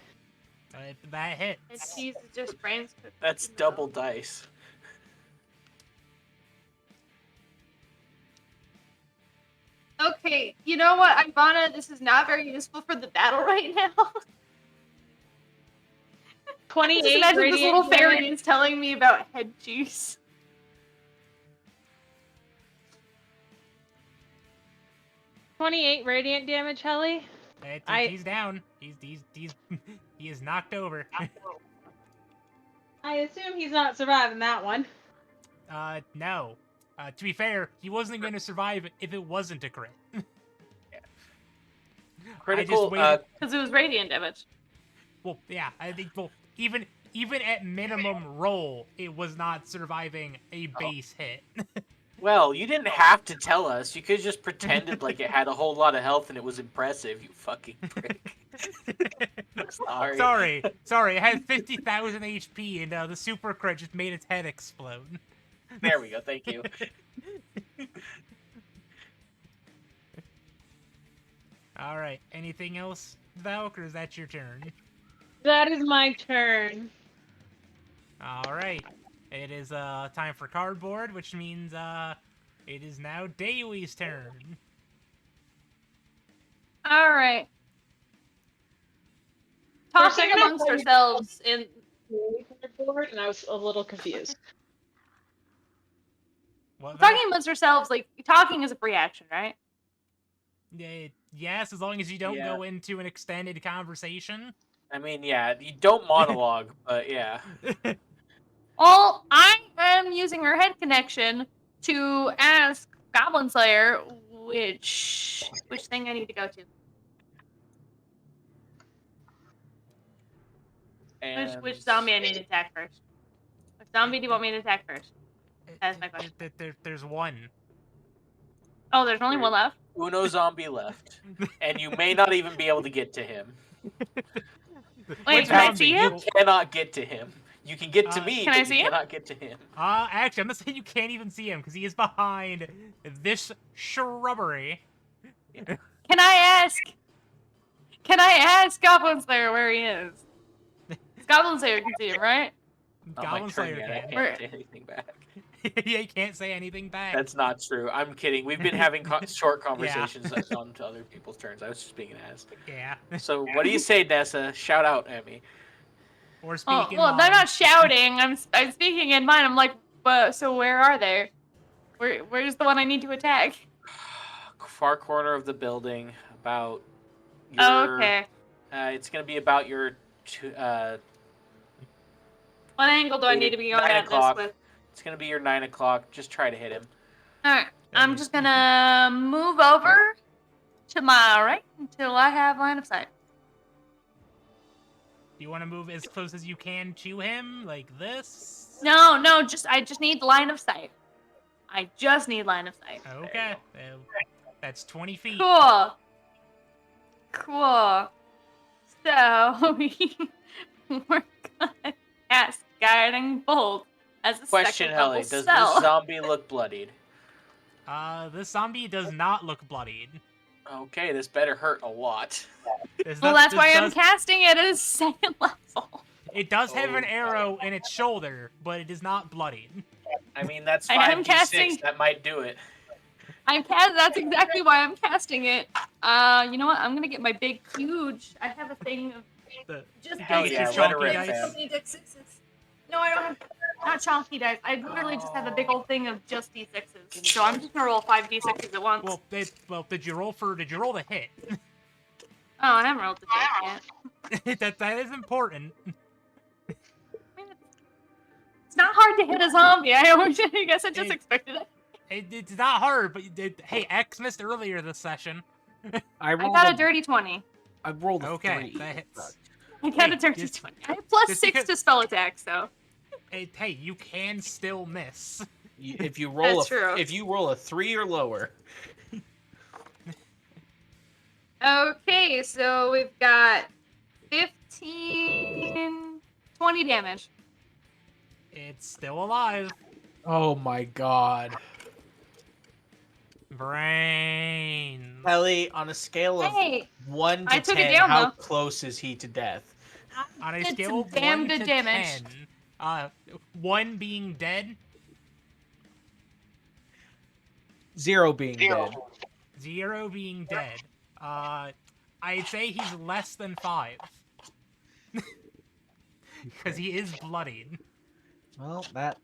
That hits. It's cheese is just brains cooked. That's double dice. Okay, you know what, Ivana? This is not very useful for the battle right now. 28 Just imagine this radiant little fairy damage. is telling me about head juice. 28 radiant damage, Helly. He's down. He is knocked over. I assume he's not surviving that one. No. To be fair, he wasn't going to survive if it wasn't a crit. Critical. waited- Because it was radiant damage. Well, yeah, I think even at minimum roll, it was not surviving a base hit. Well, you didn't have to tell us. You could have just pretended like it had a whole lot of health and it was impressive. You fucking prick. Sorry. Sorry. It had 50,000 HP, and the super crit just made its head explode. There we go. Thank you. All right. Anything else, Valk, or is that your turn? That is my turn. All right. It is time for cardboard, which means it is now Daily's turn. Alright. For a Talking second, I amongst thought you- ourselves in... And I was a little confused. What, Val? Talking amongst ourselves, like, talking is a free action, right? Yes, as long as you don't Yeah. go into an extended conversation. I mean, yeah, you don't monologue, but yeah. Well, I am using her head connection to ask Goblin Slayer which thing I need to go to. And Which zombie I need to attack first. zombie do you want me to attack first? That's my question. There's one. Oh, there's only one left? Uno zombie left, and you may not even be able to get to him. Wait, can I zombie? see him? You cannot get to him. You can get to me, Can I but see you him? cannot get to him. Actually, I'm not saying you can't even see him because he is behind this shrubbery. Can I ask Goblin Slayer where he is? Goblin Slayer can see him, right? Not my Goblin turn Slayer yet. I can. can't say anything back. Yeah, he can't say anything back. That's not true. I'm kidding. We've been having short conversations on to other people's turns. I was just being an ass. Yeah. So what do you say, Nessa? Shout out at me. Or Oh, speaking. well, I'm not shouting. I'm speaking in mine. I'm like, so where are they? Where's the one I need to attack? Far corner of the building, about your... Oh, okay. It's going to be about your... What angle do I need to be going at this with? It's going to be your 9 o'clock. Just try to hit him. Alright, I'm just gonna move over to my right until I have line of sight. Do you want to move as close as you can to him, like this? No, I just need line of sight. I just need line of sight. Okay. That's 20 feet. Cool. So, we're gonna cast Guiding Bolt as a Question, second Helly. level Does spell. this zombie look bloodied? This zombie does not look bloodied. Okay, this better hurt a lot. Well, that's why I'm casting it as second level. It does have an arrow in its shoulder, but it is not bloodied. I mean, that's I am 5d6. casting- That might do it. That's exactly why I'm casting it. You know what? I'm gonna get my big, huge. I have a thing of The, just Hell big yeah, dice. let her rip, I fam. don't need D6s. No, I don't have. Not chonky dice. I literally just have a big old thing of just D6s. So I'm just gonna roll 5 D6s at once. did you roll the hit? Oh, I haven't rolled the hit yet. that is important. I mean, it's not hard to hit a zombie. I guess I just expected it. It's not hard, but hey, X missed earlier this session. I got a dirty 20. I rolled a Okay, 3. that hits. I got a dirty 20. I have plus just 6 because- to spell attack, so. Hey, you can still miss. If you roll That's true. if you roll a 3 or lower. Okay, so we've got 15, 20 damage. It's still alive. Oh my god. Brain. Helly, on a scale of Hey, 1 I to took it 10, down, how though. close is he to death? On a Did scale some of damn 1 good to damage. 10, 1 being dead, 0 being dead. 0 being dead. I'd say he's less than 5. Because he is bloodied. Well, that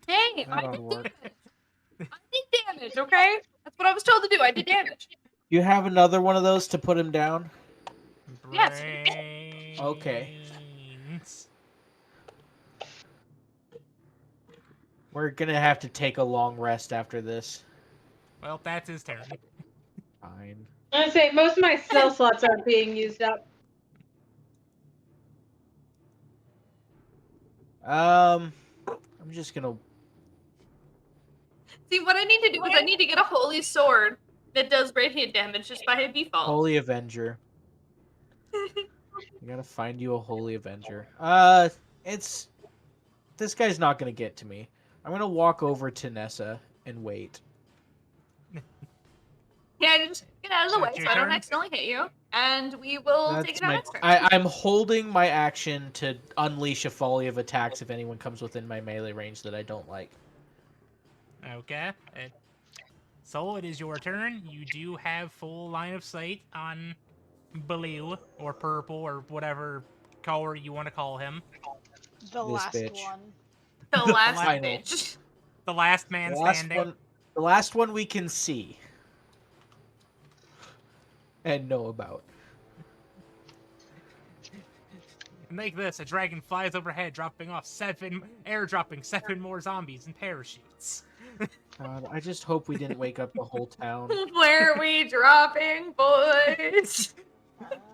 Hey, That I ought to did work. damage. I did damage, okay? That's what I was told to do. I did damage. you have another one of those to put him down? Yes. Okay. Brains. We're gonna have to take a long rest after this. Well, that's his turn. Fine. I was gonna say most of my spell slots aren't being used up. I'm just gonna. See, what I need to do is I need to get a holy sword that does radiant damage just by default. Holy Avenger. I gotta find you a Holy Avenger. It's. This guy's not gonna get to me. I'm gonna walk over to Nessa and wait. Yeah, just get out of the So way it's so your I don't turn? accidentally hit you. And we will take That's it out my. next turn. I'm holding my action to unleash a volley of attacks if anyone comes within my melee range that I don't like. Okay. So it is your turn. You do have full line of sight on blue or purple or whatever color you want to call him. The This last bitch. one. The last Final. bitch. The last man standing. The last one we can see and know about. Make this, a dragon flies overhead, airdropping 7 more zombies in parachutes. God, I just hope we didn't wake up the whole town. Where are we dropping, boys?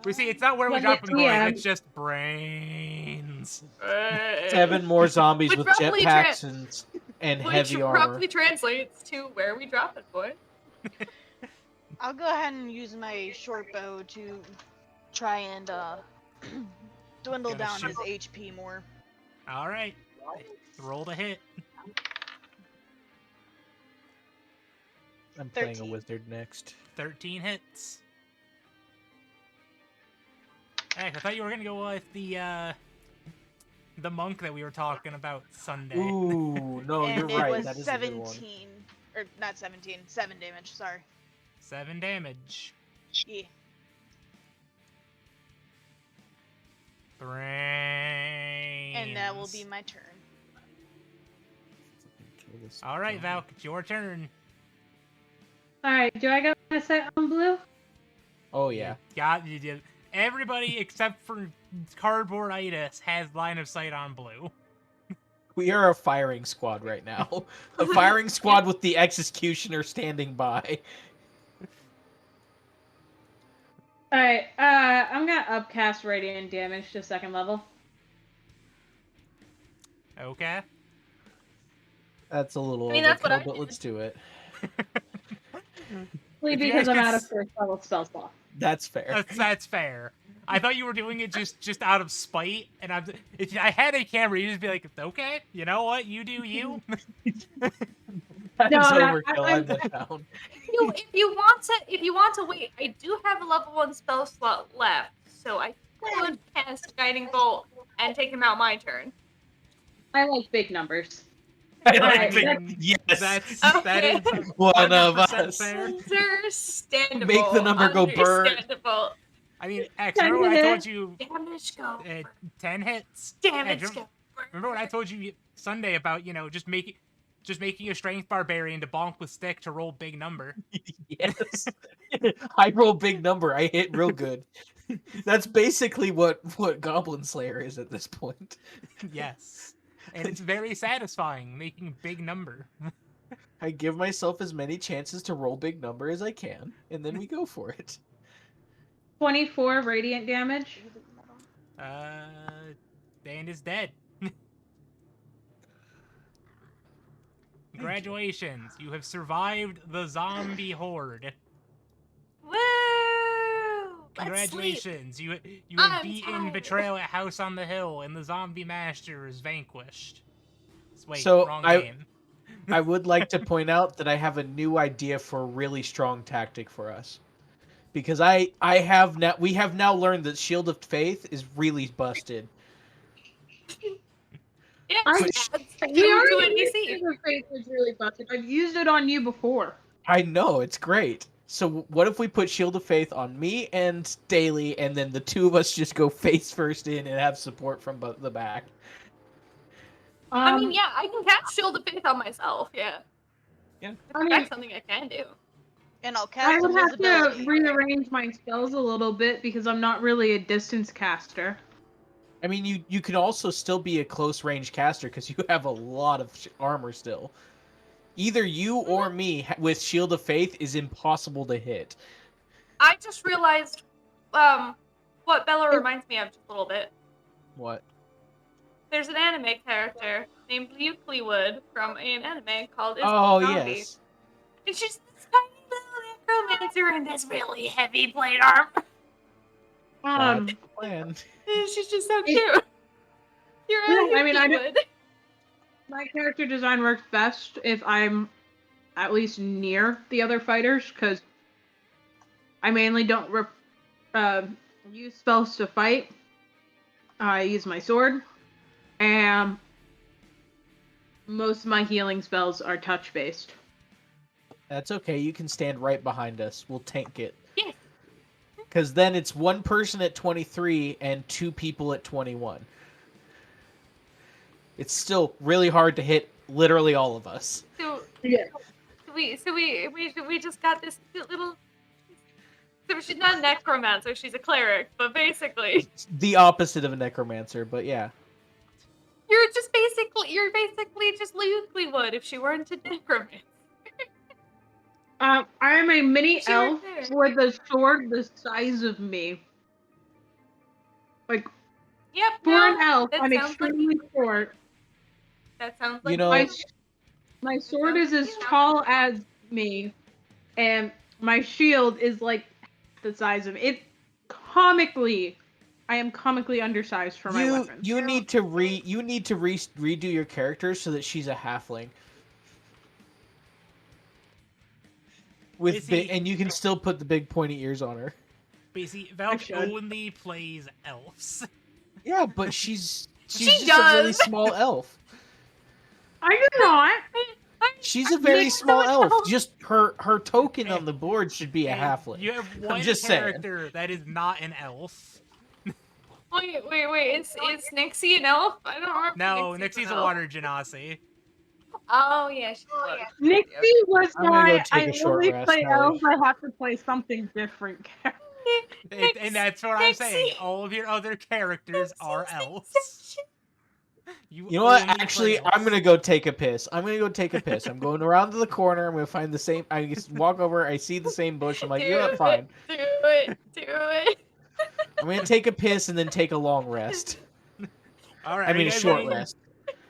We see, it's not where we When drop it- them going, yeah. it's just brains. 7 more zombies Which with roughly jetpacks and Which heavy armor. roughly translates to where we drop it, boy. I'll go ahead and use my short bow to try and dwindle Gonna down shoot. his HP more. Alright. Roll to hit. I'm playing a 13. wizard next. 13 hits. Hey, I thought you were gonna go with the monk that we were talking about Sunday. Ooh, no, and you're it right. was That is a good one. 17, or not 17, 7 damage. Sorry. 7 damage. Yeah. Brains. And that will be my turn. Kill this Alright, zombie. Valk, it's your turn. Alright, do I get my sight on blue? Oh yeah. You did. Everybody except for Cardboarditis has line of sight on blue. We are a firing squad right now. A firing squad with the executioner standing by. Alright, I'm gonna upcast radiant damage to 2nd level. Okay. That's a little I mean, that's what I overkill, but did. let's do it. Only If you because guys I'm could out of s- 1st level spell slot. That's fair. That's fair. I thought you were doing it just out of spite, and if I had a camera, you'd just be like, okay, you know what, you do you. That No, is no, overkill. I'm- I'm the down. If you want to wait, I do have a level 1 spell slot left, so I could cast Guiding Bolt and take him out my turn. I like big numbers. I Alright, like that's- it. Yes. That Okay. is One of 100% us. fair. Understandable. Make the number go burn. Understandable. I mean, X, remember when I told you Damage go. 10 hits? Damage X, go. remember when I told you Sunday about, just making a strength barbarian to bonk with stick to roll big number? Yes. I roll big number. I hit real good. That's basically what Goblin Slayer is at this point. Yes. And it's very satisfying making big number. I give myself as many chances to roll big number as I can, and then we go for it. 24 radiant damage. Dan is dead. Congratulations, you have survived the zombie horde. Woo! Let's sleep. Congratulations, you have I'm beaten tired. Betrayal at House on the Hill, and the zombie master is vanquished. Wait, So, wrong I- game. I would like to point out that I have a new idea for a really strong tactic for us. Because we have now learned that Shield of Faith is really busted. Yeah, I- just adds two You to already an used AC. Shield of Faith is really busted. I've used it on you before. I know, it's great. So what if we put Shield of Faith on me and Daly, and then the two of us just go face first in and have support from the back? I mean, yeah, I can cast Shield of Faith on myself. Yeah. Yeah. I mean- That's something I can do. And I'll I cast would have to invisibility. rearrange my spells a little bit because I'm not really a distance caster. I mean, you can also still be a close range caster because you have a lot of armor still. Either you or me with Shield of Faith is impossible to hit. I just realized what Bella reminds me of just a little bit. What? There's an anime character named Euclid from an anime called Oh, Zombie. yes. And she's this tiny little necromancer in this really heavy plate armor. Um, Plan. She's just so cute. You're Yeah, I mean, I Euclid. my character design works best if I'm at least near the other fighters because I mainly don't use spells to fight. I use my sword, and most of my healing spells are touch based. That's okay. You can stand right behind us. We'll tank it. Yeah. Because then it's one person at 23 and 2 people at 21. It's still really hard to hit literally all of us. So Yeah. we just got this cute little. So she's not a necromancer, she's a cleric, but basically It's the opposite of a necromancer, but yeah. you're basically just Euclid would if she weren't a necromancer. I am a mini She right elf there. with a sword the size of me. Like Yep. for No, an elf, that I'm sounds like extremely you. short. That sounds like You know- My, you. my sword is as tall as me, and my shield is like the size of it. I am comically undersized for my weapons. You need to redo your character so that she's a halfling. And you can still put the big pointy ears on her. Basically, Valk should. only plays elves. Yeah, but she's She just a really does. small elf. I do not. She's a very Makes small no elf. sense. Just her token on the board should be a Hey, halfling. You have one just saying. character that is not an elf. Wait. Is Nixie an elf? I don't remember. No, Nixie's Nixie's an a elf. water genasi. Oh yeah, she was. Nixie was I'm gonna go not. take I a short only rest, play Ellie. elves. I have to play something different. And that's what I'm saying. Nixie. All of your other characters are Nixie's the elves. exception. You know what? only play Actually, elves. I'm gonna go take a piss. I'm going around to the corner. I'm gonna find the same. I just walk over. I see the same bush. I'm like, you know what? Fine. Do it. I'm gonna take a piss and then take a long rest. All right. I are mean, you a guys short wanting- rest.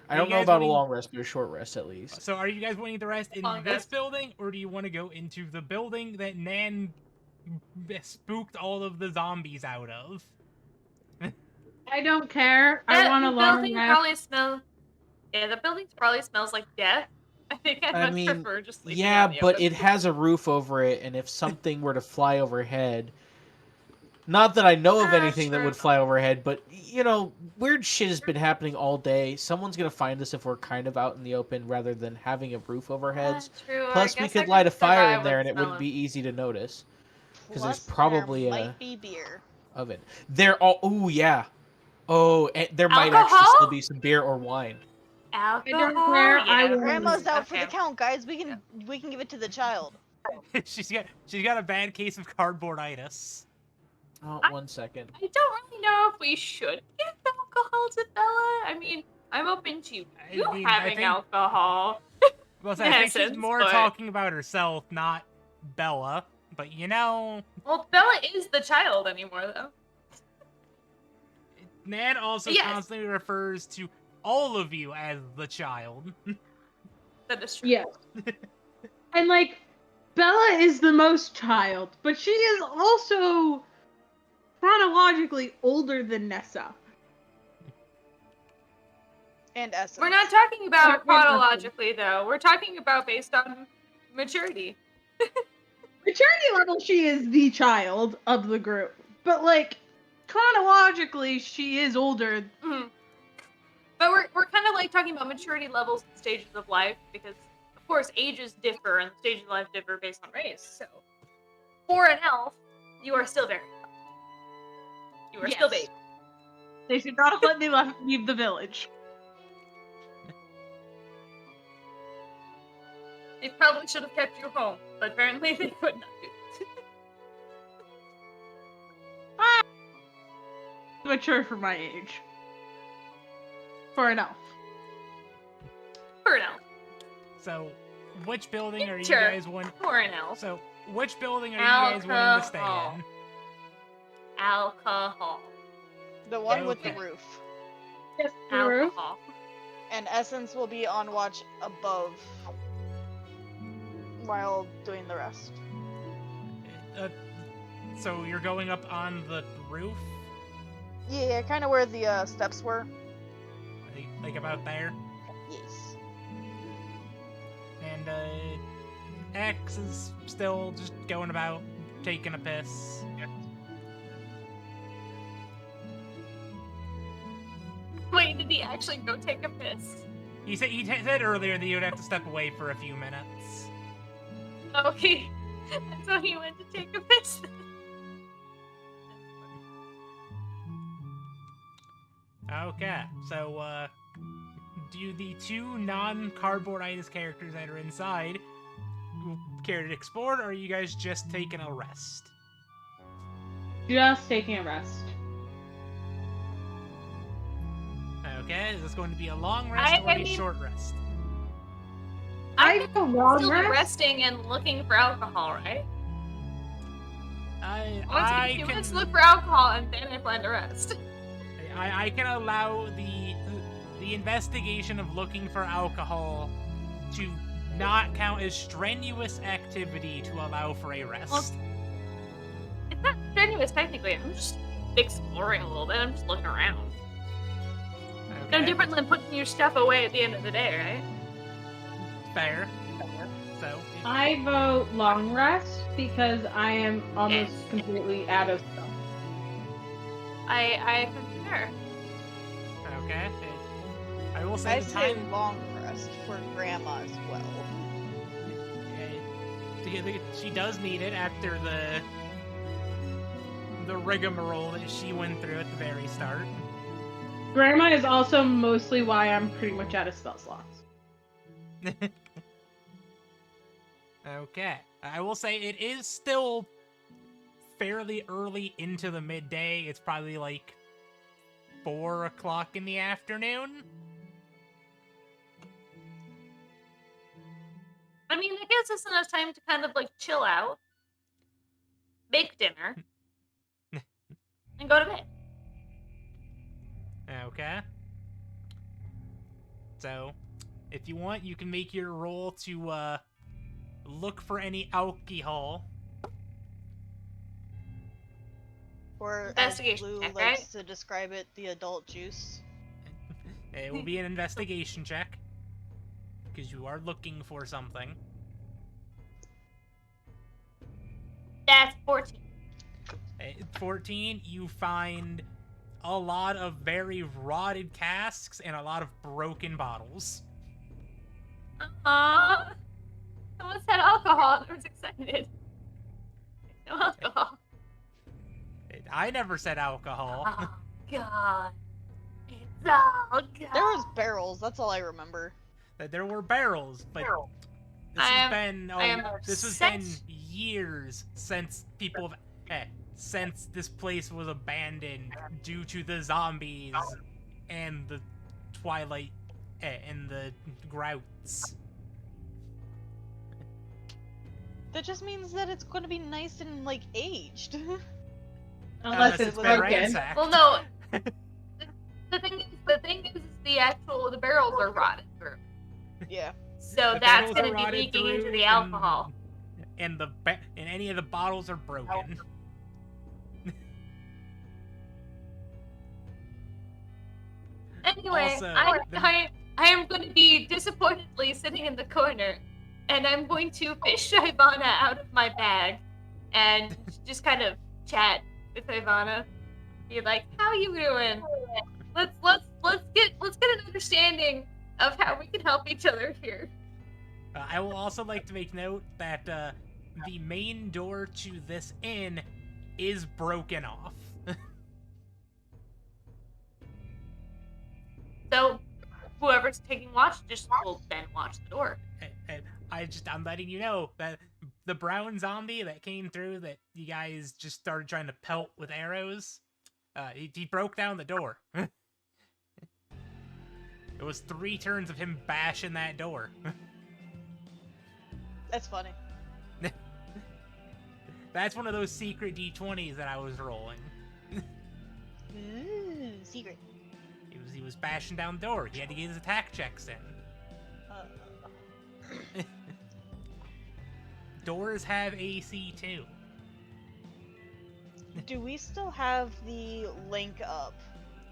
I are don't you know guys about a wanting- long rest, but a short rest at least. So, are you guys wanting to rest in Long this rest. building, or do you want to go into the building that Nan spooked all of the zombies out of? I don't care. I want a the long building rest. probably smell. Yeah, the building probably smells like death. I think I'd I much mean, prefer just sleeping yeah, out in the but open. it has a roof over it, and if something were to fly overhead, not that I know of anything that Sure. would fly overhead, but you know, weird shit has been happening all day. Someone's gonna find us if we're kind of out in the open rather than having a roof overhead. True. Plus, I we guess I could light a fire survive in there, with and it smell wouldn't of- be easy to notice. 'Cause there's Plus, probably there a- might be beer. Oven. They're all. Oh yeah. Oh, and there might actually Alcohol? still be some beer or wine. Alcohol. I don't care, I will- Grandma's out for the Okay. count, guys. We can give it to the child. she's got a bad case of cardboarditis. Oh, 1 second. I don't really know if we should give alcohol to Bella. I mean, I'm open to you I mean, I having think- alcohol. Well, so I think she's Essence, more but- talking about herself, not Bella. But you know, Well, Bella is the child anymore, though. Nan also Yes. constantly refers to all of you as the child. That is true. Yes. And like, Bella is the most child, but she is also chronologically older than Nessa. And Essence. We're not talking about We're not- chronologically, though. We're talking about based on maturity. Maturity level, she is the child of the group, but like, chronologically, she is older. Mhm. But we're kind of like talking about maturity levels and stages of life because, of course, ages differ and stages of life differ based on race. So, for an elf, you are still very young. You are still Yes. baby. They should not have let me leave the village. They probably should have kept you home, but apparently they could not do it. Mature for my age. For an elf. For an elf. So, which building are you Sure. guys wanting? For an elf. So, which building are you guys wanting to stay Alcohol. in? Alcohol. The one with the Okay. roof. Yes, the roof. Alcohol. And Essence will be on watch above while doing the rest. So you're going up on the roof, Yeah, kind of where the steps were. like about there, Yes. and X is still just going about taking a piss. Wait, did he actually go take a piss? He said earlier that you'd have to step away for a few minutes. Oh, so he went to take a piss. Okay, so do the two non-cardboarditis characters that are inside care to explore, or are you guys just taking a rest? Just taking a rest. Okay, is this going to be a long rest or I a mean- short rest? I go long Still be rest. resting and looking for alcohol, right? I Let's can. look for alcohol and then I plan to rest. I can allow the investigation of looking for alcohol to not count as strenuous activity to allow for a rest. Well, it's not strenuous technically. I'm just exploring a little bit. I'm just looking around. No Okay. different than putting your stuff away at the end of the day, right? Fair. So I vote long rest because I am almost Yes. completely out of stuff. I concur. okay. I will say I the say time. long rest for grandma as well. She does need it after the rigmarole that she went through at the very start. Grandma is also mostly why I'm pretty much out of spell slots. Okay. I will say it is still fairly early into the midday. It's probably like 4 o'clock in the afternoon. I mean, it gives us enough time to kind of like chill out, make dinner, and go to bed. Okay. So, if you want, you can make your roll to look for any alcohol. Or as Investigation Blue check, likes right? to describe it, the adult juice. It will be an investigation check. Because you are looking for something. That's 14. At 14, you find a lot of very rotted casks and a lot of broken bottles. Someone said alcohol. I was excited. No alcohol. I never said alcohol. Oh, God. It's all God. There was barrels, that's all I remember. That there were barrels, but this I has am- been I am this has been obsessed. years since people have since this place was abandoned due to the zombies and the twilight and the grouts. That just means that it's going to be nice and, like, aged. Unless it's it's been broken. ransacked. Well, no. The thing is, the barrels are rotted through. Yeah. So The that's barrels going are to be rotted leaking into through the alcohol. and any of the bottles are broken. Anyway, Also, I am going to be disappointedly sitting in the corner, and I'm going to fish Ivana out of my bag, and just kind of chat with Ivana. Be like, "How you doing? Let's get an understanding of how we can help each other here." I will also like to make note that the main door to this inn is broken off. So whoever's taking watch just will then watch the door. And I'm letting you know that the brown zombie that came through that you guys just started trying to pelt with arrows, he broke down the door. It was 3 turns of him bashing that door. That's funny. That's one of those secret D20s that I was rolling. Ooh, secret. He was bashing down the door. He had to get his attack checks in. Doors have AC too. Do we still have the link up?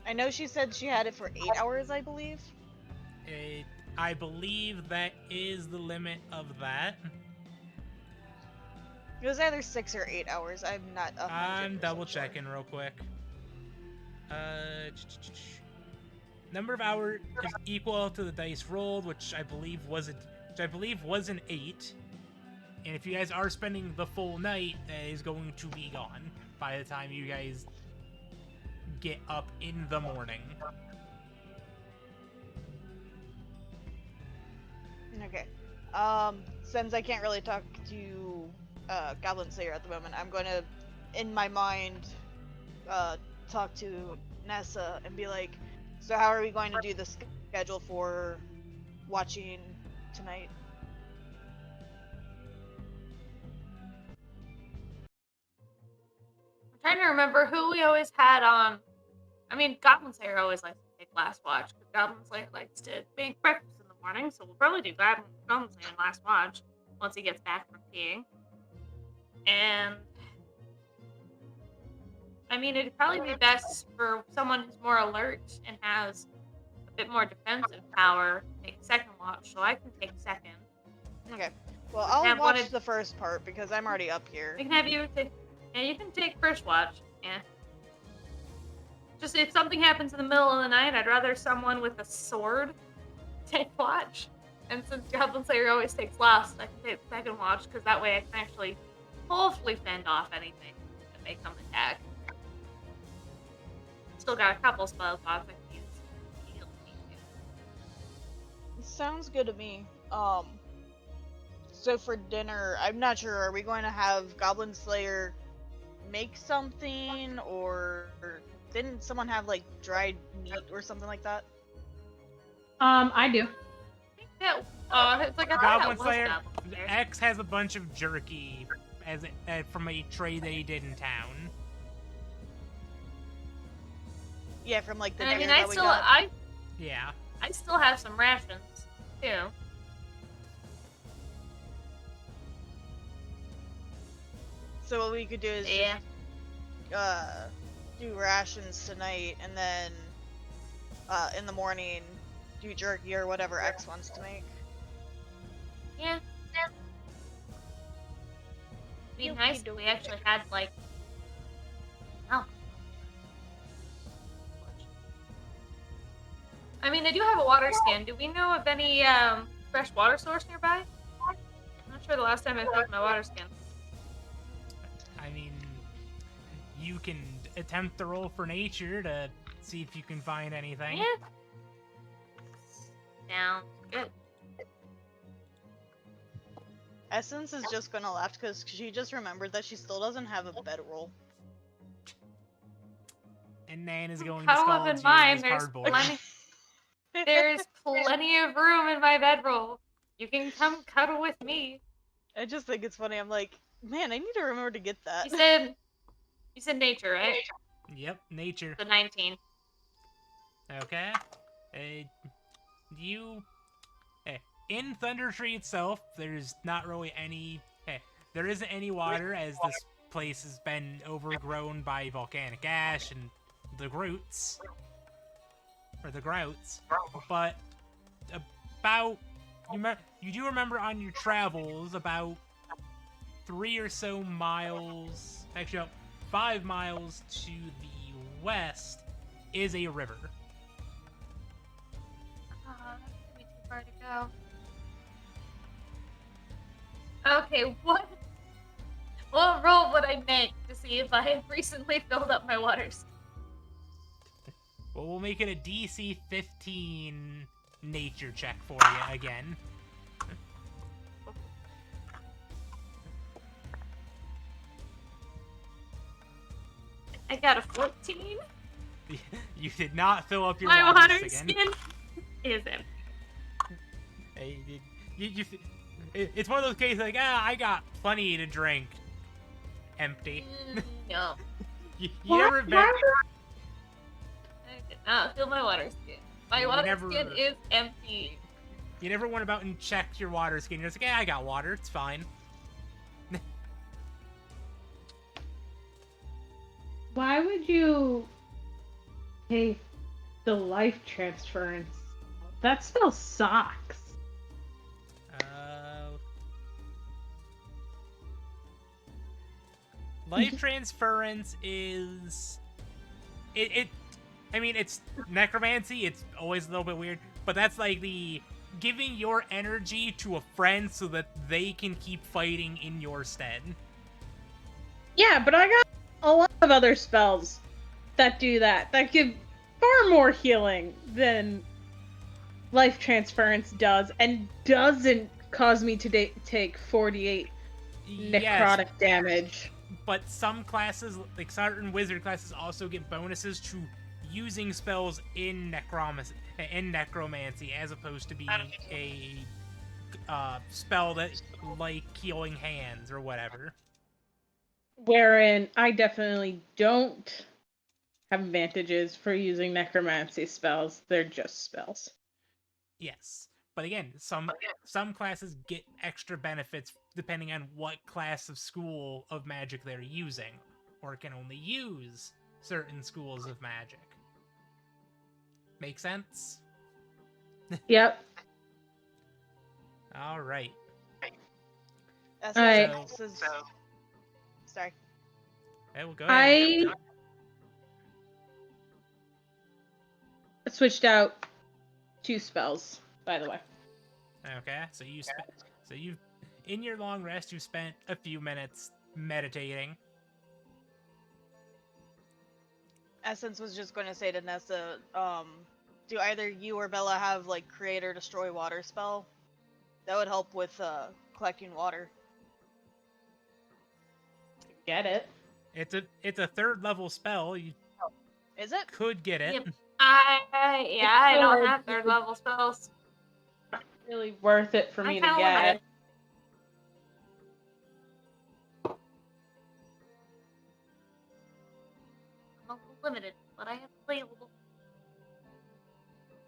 I know she said she had it for 8 hours, I believe. I believe that is the limit of that. It was either 6 or 8 hours. I'm not 100% I'm double sure. checking real quick. Number of hours is equal to the dice rolled, which I believe was an 8. And if you guys are spending the full night, that is going to be gone by the time you guys get up in the morning. Okay. Since I can't really talk to Goblin Slayer at the moment, I'm going to, in my mind, talk to Nessa and be like, so how are we going to do the schedule for watching tonight? I'm trying to remember who we always had on I mean, Goblin Slayer always likes to take last watch, because Goblin Slayer likes to make breakfast in the morning, so we'll probably do Goblin Slayer last watch once he gets back from peeing. And I mean, it'd probably be best for someone who's more alert and has a bit more defensive power to take second watch, so I can take second. Okay. Well, I'll Have watch wanted- the first part because I'm already up here. I can have you take. Yeah, you can take first watch. Yeah. Just if something happens in the middle of the night, I'd rather someone with a sword take watch. And since Goblin Slayer always takes last, I can take second watch because that way I can actually hopefully fend off anything that may come attack. Still got a couple spell slots I can use. Heal me too. Sounds good to me. So for dinner, I'm not sure. Are we going to have Goblin Slayer make something, or didn't someone have like dried meat or something like that? I do. Yeah, it's like I thought Goblin that was Slayer, Goblin Slayer. X has a bunch of jerky as from a trade that he did in town. Yeah, from like the And I dinner mean, that we got. Yeah. I still have some rations too. So what we could do is Yeah. do rations tonight, and then in the morning do jerky or whatever X wants to make. Yeah. It'd be nice if we actually had like. Oh. I mean, I do have a water skin. Do we know of any fresh water source nearby? I'm not sure the last time I filled my water skin. I mean, you can attempt to roll for nature to see if you can find anything. Yeah. Sounds good. Essence is just gonna laugh because she just remembered that she still doesn't have a bedroll. And Nan is going to Cuddle scald up in you mine. as There's cardboard. plenty. There's plenty of room in my bedroll. You can come cuddle with me. I just think it's funny. I'm like, man, I need to remember to get that. You said nature, right? Yep, nature. The 19. Okay. In Thunder Tree itself, there's not really any. There isn't any water as this place has been overgrown by volcanic ash and the Groots. Or the Grouts. But about. You do remember on your travels, about 3 or so miles. Actually, no, 5 miles to the west is a river. That's gonna be too far to go. Okay, what roll would I make to see if I have recently filled up my waters? Well, we'll make it a DC 15 nature check for you again. I got a 14. You did not fill up your My waters water again. skin is empty. Hey, it's one of those cases like, I got plenty to drink. Empty. No, You never bet. I did not fill my water skin. My You water never- skin is empty. You never went about and checked your water skin. You're just like, I got water. It's fine. Why would you take the life transference? That spell sucks. Life transference is I mean, it's necromancy. It's always a little bit weird, but that's like the giving your energy to a friend so that they can keep fighting in your stead. Yeah, but I got a lot of other spells that do that give far more healing than life transference does, and doesn't cause me to take 48 necrotic damage. But some classes, like certain wizard classes, also get bonuses to using spells in necromancy, as opposed to being a spell that like healing hands or whatever. Wherein I definitely don't have advantages for using necromancy spells. They're just spells. Yes, but again, some classes get extra benefits depending on what class of school of magic they're using, or can only use certain schools of magic. Make sense? Yep. All right. Alright. Sorry. Okay, well, go ahead. I switched out 2 spells, by the way. Okay, so you in your long rest, you spent a few minutes meditating. Essence was just going to say to Nessa, do either you or Bella have like create or destroy water spell? That would help with collecting water. Get it? It's a 3rd level spell. You Is it? could get it. Yep. I don't have 3rd level spells. Really worth it for me to kinda get. limited. I'm a little limited, but I have available.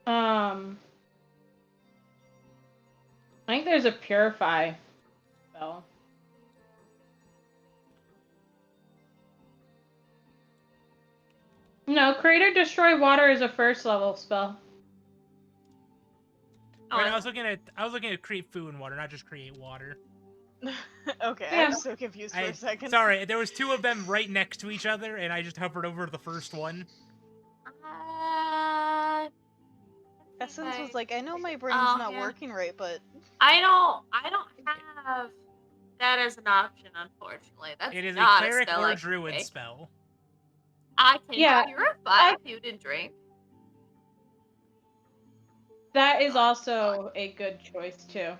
I think there's a purify spell. No, create or destroy water is a 1st level spell. Right, Oh, I was looking at create food and water, not just create water. Okay, Yeah. I was so confused for a second. Sorry, there was 2 of them right next to each other, and I just hovered over the first one. Essence was like, I know my brain's Oh, not yeah. working right, but I don't have that as an option, unfortunately. That's It is a not cleric spell or I a can druid take. spell. I can Yeah, purify food and drink. That is also a good choice, too.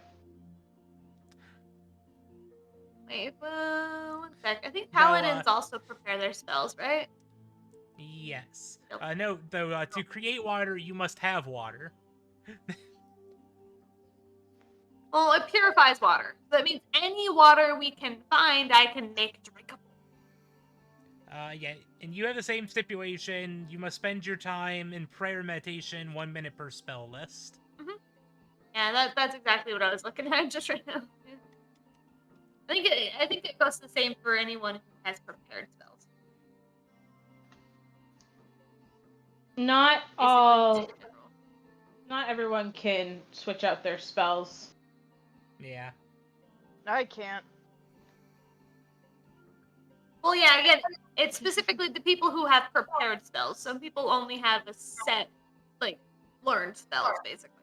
Wait, one sec. I think No, paladins also prepare their spells, right? Yes. Nope. No, though, to create water, you must have water. Well, it purifies water. So that means any water we can find, I can make drinkable. Yeah, and you have the same stipulation. You must spend your time in prayer and meditation 1 minute per spell list. Yeah, that's exactly what I was looking at just right now. Yeah. I think it goes the same for anyone who has prepared spells. Not Basically, all. it's a general. Not everyone can switch out their spells. Yeah. I can't. Well, yeah, again, it's specifically the people who have prepared spells. Some people only have a set, like, learned spells, basically.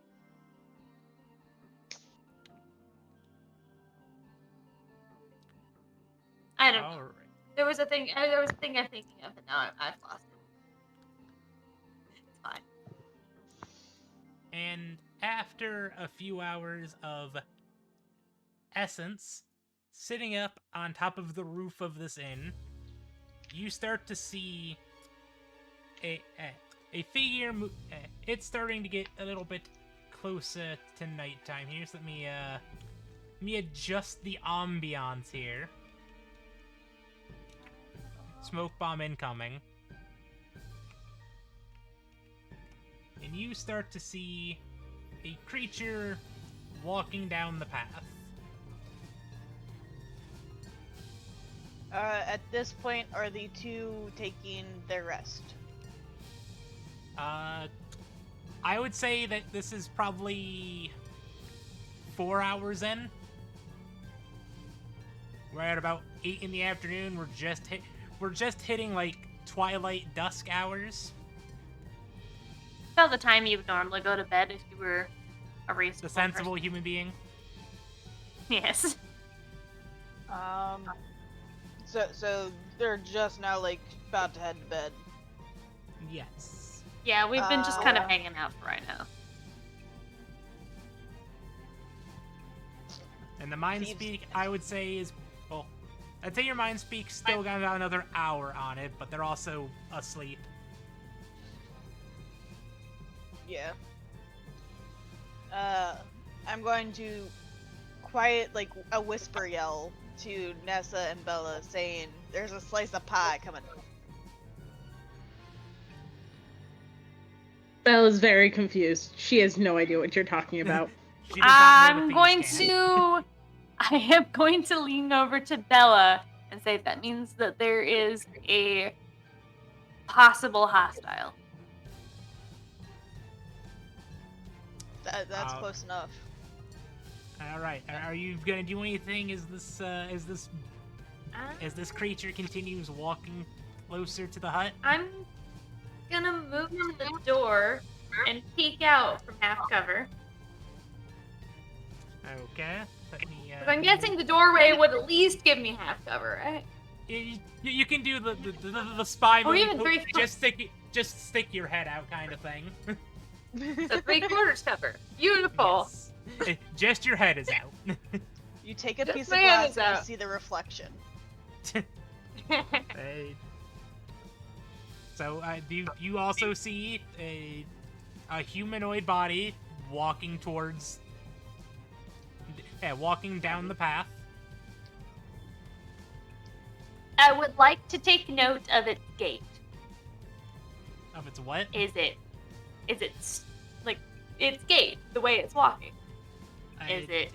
I don't know. All right. There was a thing I'm thinking of, and now I've lost it. It's fine. And after a few hours of Essence sitting up on top of the roof of this inn, you start to see a figure. It's starting to get a little bit closer to nighttime here. So let me adjust the ambiance here. Smoke bomb incoming. And you start to see a creature walking down the path. At this point, are the 2 taking their rest? I would say that this is probably 4 hours in. We're at about 8 in the afternoon. We're just hitting like twilight dusk hours. About the time you would normally go to bed if you were a reasonable The sensible human being. Yes. So they're just now like about to head to bed. Yes. Yeah, we've been just kind of hanging out for right now. And the mind Thieves. speak, I would say, is well. I'd say your mind speak still got about another hour on it, but they're also asleep. Yeah. I'm going to quiet, like, a whisper yell to Nessa and Bella saying, there's a slice of pie coming. Bella's very confused. She has no idea what you're talking about. She does not know the I'm thieves' going cant. I am going to lean over to Bella and say that means that there is a possible hostile. That's close enough. All right. Are you gonna do anything as this creature continues walking closer to the hut? I'm gonna move to the door and peek out from half cover. Okay. Let me. 'Cause I'm guessing the doorway would at least give me half cover, right? You can do the spy Or move. even 3/4. Just stick your head out, kind of thing. So 3/4 cover. Beautiful. Yes. Just your head is out. You take a Just piece my of hand glass is and you out. see the reflection. So you also see a humanoid body walking towards, walking down the path. I would like to take note of its gait. Of its what? Is it like its gait, the way it's walking? Is it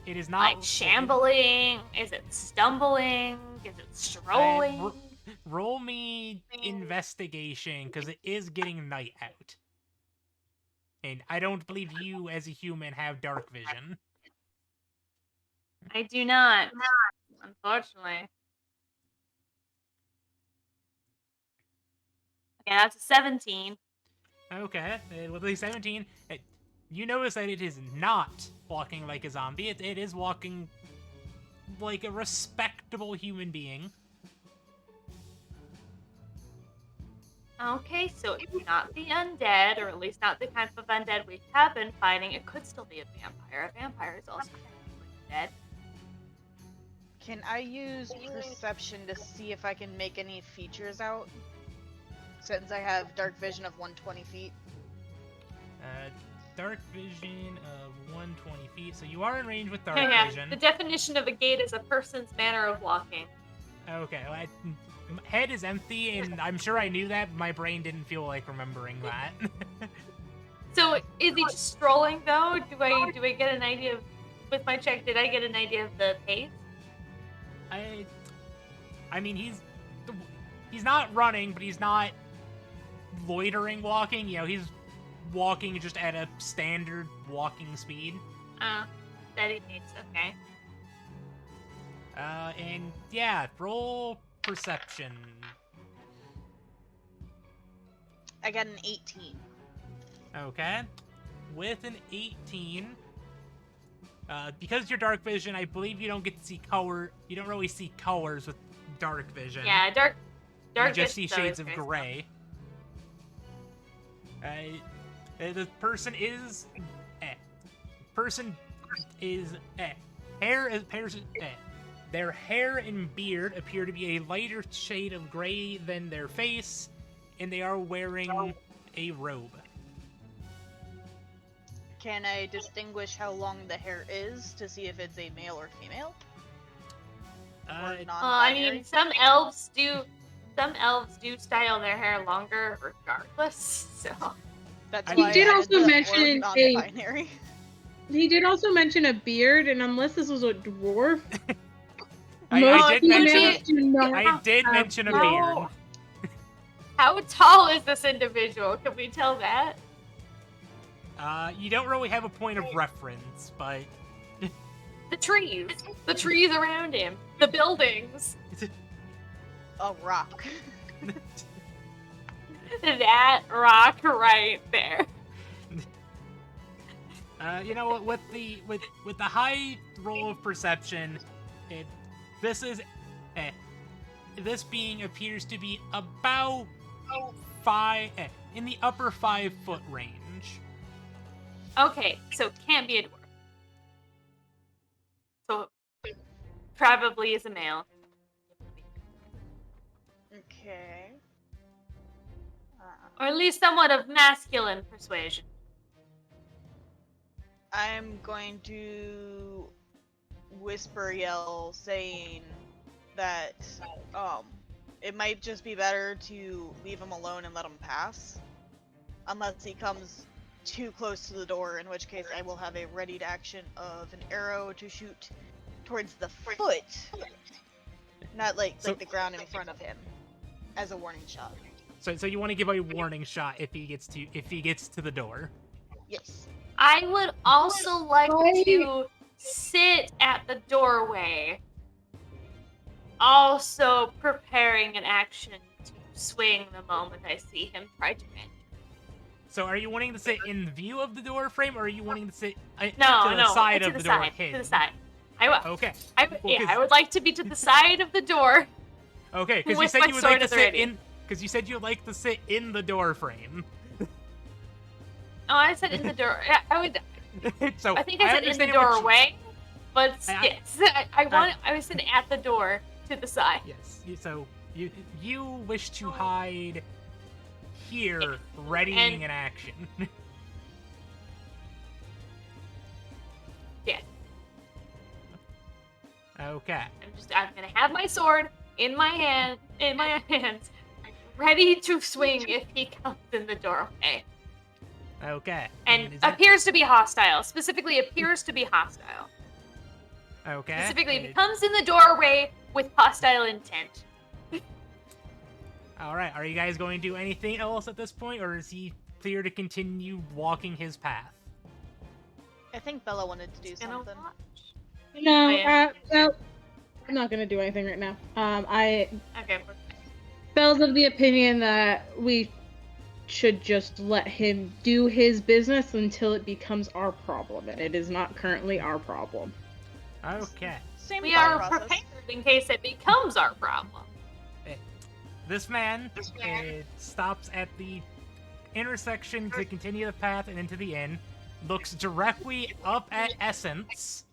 It is not like shambling? Is it stumbling? Is it strolling? Roll me investigation, because it is getting night out. And I don't believe you, as a human, have dark vision. I do not, unfortunately. Okay, that's a 17. Okay, with a 17, you notice that it is not walking like a zombie. It is walking like a respectable human being. Okay, so it's not the undead, or at least not the kind of undead we have been fighting. It could still be a vampire. A vampire is also dead. Can I use perception to see if I can make any features out? Since I have dark vision of 120 feet. Dark vision of 120 feet. So you are in range with dark Yeah, vision. the definition of a gait is a person's manner of walking. Okay, well, my head is empty, and I'm sure I knew that, but my brain didn't feel like remembering that. So is he just strolling though? Do I get an idea of, with my check? Did I get an idea of the pace? I mean, he's not running, but he's not loitering walking. You know, he's walking just at a standard walking speed. Steady pace. Okay. And yeah, roll perception. I got an 18. Okay. With an 18, because you're dark vision, I believe you don't get to see color. You don't really see colors with dark vision. Yeah, dark. You just see vision's shades of always gray. The person is. Their hair and beard appear to be a lighter shade of gray than their face, and they are wearing a robe. Can I distinguish how long the hair is to see if it's a male or female? Or I non-binary? mean, some elves do style their hair longer regardless. So That's He why did I also had the mention or a- non-binary. He did also mention a beard, and unless this was a dwarf, I most did females mention do not I did have mention a no. beard. how tall is this individual? Can we tell that? You don't really have a point of reference, but The trees around him, the buildings, A rock. that rock right there. you know what? With the high roll of perception, this being appears to be about in the upper 5-foot range. Okay, so can't be a dwarf. So probably is a male. Okay. Or at least somewhat of masculine persuasion. I'm going to whisper yell saying that it might just be better to leave him alone and let him pass. unless he comes too close to the door, in which case I will have a readied action of an arrow to shoot towards the foot, not like So- the ground in front of him, as a warning shot. So you want to give a warning shot if he gets to the door. Yes. I would also like Right. to sit at the doorway, also preparing an action to swing the moment I see him try to enter. So are you wanting to sit in view of the door frame, or are you wanting to sit No, to the side to of the the door side, hidden? to the side. I Okay. would, Well, yeah, 'cause- I would like to be to the side of the door. Okay, because you With said my you would sword like to at the sit ready. in. Because you said you'd like to sit in the door frame. Oh, I said in the door. Yeah, I would. So I think I said in the understand what you- doorway, but I- yes, I was sitting at the door to the side. Yes. So you wish to hide here, readying And- an action. Yeah, Okay. I'm gonna have my sword in my hands, ready to swing if he comes in the doorway. Okay. And is that- appears to be hostile. Specifically, appears to be hostile. okay. Specifically, if he comes in the doorway with hostile intent. All right. Are you guys going to do anything else at this point, or is he clear to continue walking his path? I think Bella wanted to do Gonna something. watch. No, Oh, yeah. no, I'm not gonna do anything right now. I Okay. Belle's of the opinion that we should just let him do his business until it becomes our problem, and it is not currently our problem. Okay. Same We thought are process. prepared in case it becomes our problem. This man stops at the intersection to continue the path and into the inn. Looks directly up at Essence.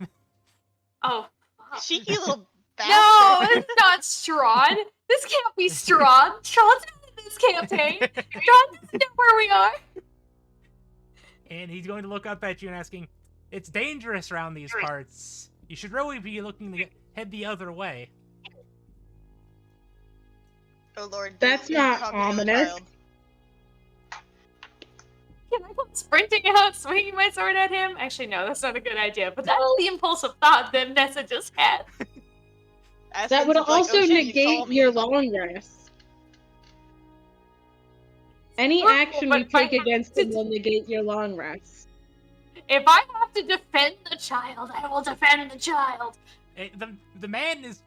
Oh. fuck. Cheeky little bastard. No, it's not Strahd. This can't be Strahd. Strahd's not in this campaign. Strahd doesn't know where we are. And he's going to look up at you and asking, "It's dangerous around these parts. You should really be looking to head the other way." Oh lord. That's you're not talking to a ominous. child. Can I come sprinting out, swinging my sword at him? Actually, no, that's not a good idea. But that was the impulsive thought that Nessa just had. Essence That would is like, also "Oh, shit, you saw negate me." your long rest. Any Well, action but we if I take have against to him will negate your long rest. If I have to defend the child, I will defend the child. The man is...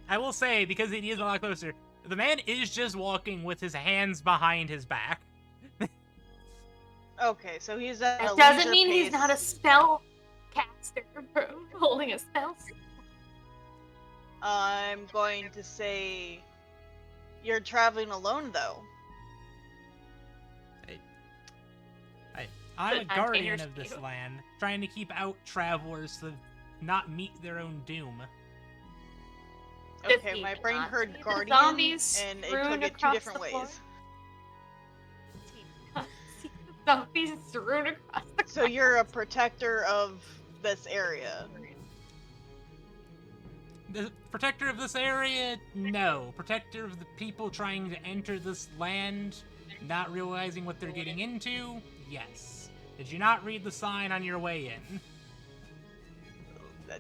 I will say, because he is a lot closer, the man is just walking with his hands behind his back. Okay, so he's at a That doesn't leisure mean he's pace. not a spell caster holding a spell. I'm going to say you're traveling alone though. I'm a Good time, guardian Taylor of this Swift. land, trying to keep out travelers to not meet their own doom. Does Okay, he my brain not heard see the guardian zombies and it strewn took it two across different the floor? ways. See the zombies strewn across the So you're a protector of this area. The protector of this area? No. Protector of the people trying to enter this land, not realizing what they're getting into? Yes. Did you not read the sign on your way in?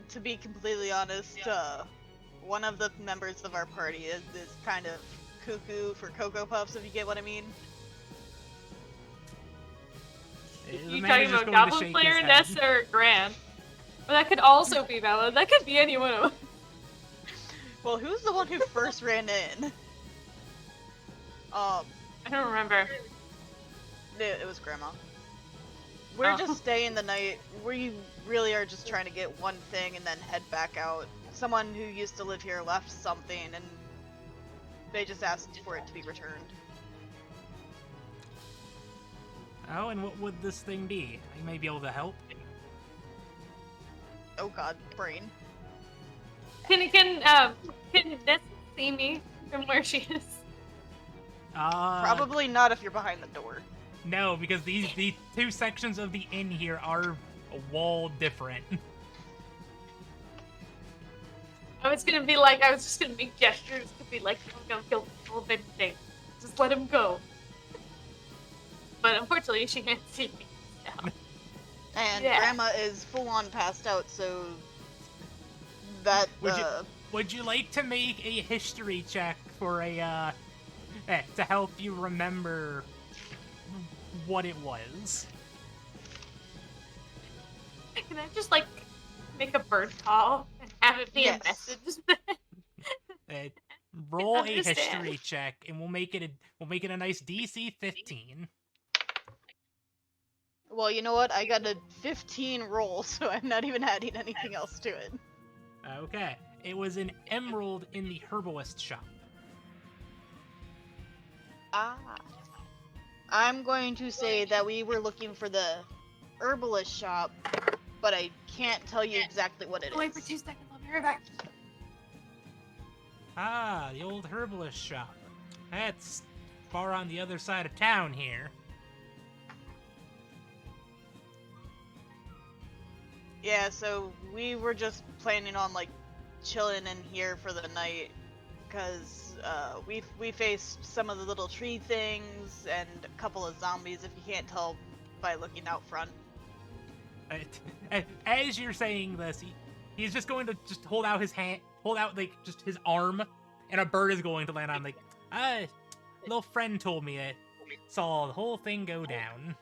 To be completely honest, one of the members of our party is kind of cuckoo for Cocoa Puffs, if you get what I mean. The You man talking is just about going to Goblin shake Player, his head. Nessa, or Grant? Well, that could also be valid. That could be any one of them. Well, who's the one who first ran in? I don't remember. It was Grandma. We're Oh. just staying the night. We really are just trying to get one thing and then head back out. Someone who used to live here left something and they just asked for it to be returned. Oh, and what would this thing be? I may be able to help. Oh god, brain. Can Nessa see me from where she is? Probably not if you're behind the door. No, because the two sections of the inn here are wall different. I was just gonna make gestures to be like, don't kill people, they just let him go. but unfortunately she can't see me. So. And Yeah. Grandma is full on passed out, so that Would you like to make a history check for a to help you remember what it was? Can I just like make a bird call and have it be Yes. a message? Roll a Understand. history check, and we'll make it a nice DC 15. well, you know what? I got a 15 roll, so I'm not even adding anything else to it. Okay, it was an emerald in the herbalist shop. Ah. I'm going to say that we were looking for the herbalist shop, but I can't tell you exactly what it is. Wait for 2 seconds. I'll be right back. Ah, the old herbalist shop. That's far on the other side of town here. Yeah, so we were just planning on like chilling in here for the night, because we faced some of the little tree things and a couple of zombies, if you can't tell by looking out front. As you're saying this, he's just going to just hold out his hand, hold out like just his arm, and a bird is going to land on. Like, little friend told me it. Saw the whole thing go down.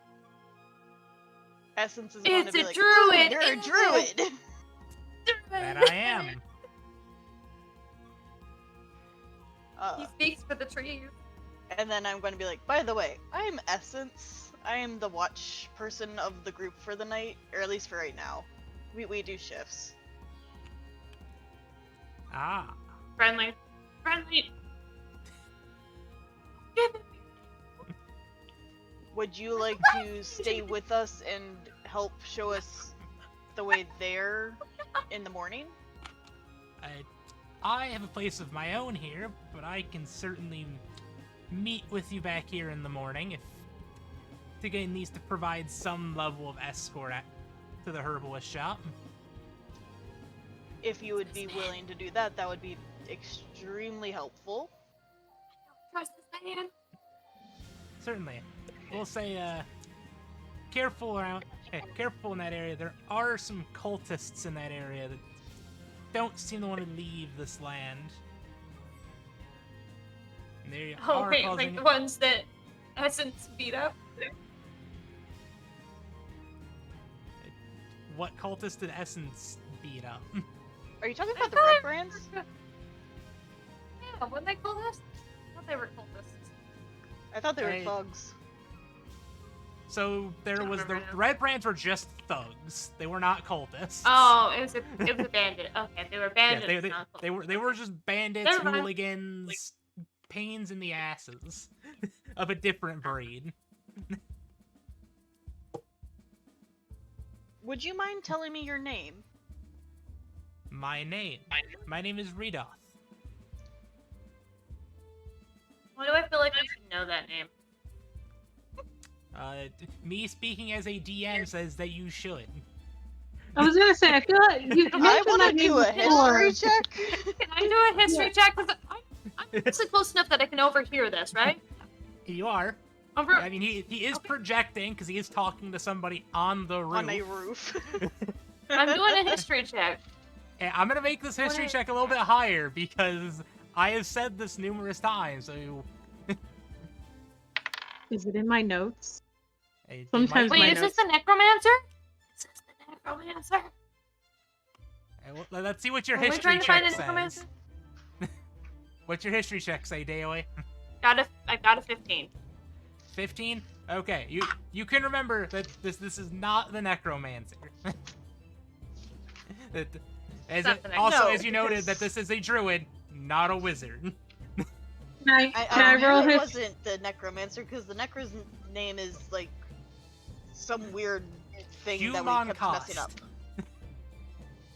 Essence is going to It's be a like, druid! "Ooh, you're a It's a druid! That I am. He speaks for the trees. And then I'm going to be like, by the way, I'm Essence. I am the watch person of the group for the night, or at least for right now. We do shifts. Ah, Friendly. Friendly. Would you like to stay with us and help show us the way there in the morning? I have a place of my own here, but I can certainly meet with you back here in the morning if Tigay needs to provide some level of escort to the herbalist shop. If you would be willing to do that, that would be extremely helpful. Trust this man. Certainly. We'll say, careful in that area. There are some cultists in that area that don't seem to want to leave this land. And they Oh are wait, causing... like the ones that Essence beat up? What cultist did Essence beat up? Are you talking about the Red Brands? Yeah, what they call this? I thought they were cultists. I thought they were Hey. thugs. So there was the remember now. Red Brands were just thugs. They were not cultists. Oh, it was a bandit. Okay, they were yeah, bandits. not cultists. they were just bandits, Never mind. hooligans, pains in the asses of a different breed. Would you mind telling me your name? My name is Redoth. Why do I feel like I should know that name? Me speaking as a DM says that you should. I was gonna say, I feel like you I mentioned want that to name do a before. history check. Can I do a history check? Because I'm actually close enough that I can overhear this, right? You are. Over. I mean, he is projecting because he is talking to somebody on the roof. On a roof. I'm doing a history check. And I'm gonna make this history check a little bit higher because I have said this numerous times. So Is it in my notes? it Sometimes might- my Wait, is this the necromancer? Is this the necromancer? Let's see what your Are we history trying to find check a necromancer? says. What's your history check say, Dayoe? I got a 15. 15? Okay, you can remember that this is not the necromancer. No, as you noted, that this is a druid, not a wizard. Can I I roll knew it his? wasn't the necromancer because the necro's name is like some weird thing that we Human kept cost. messing up.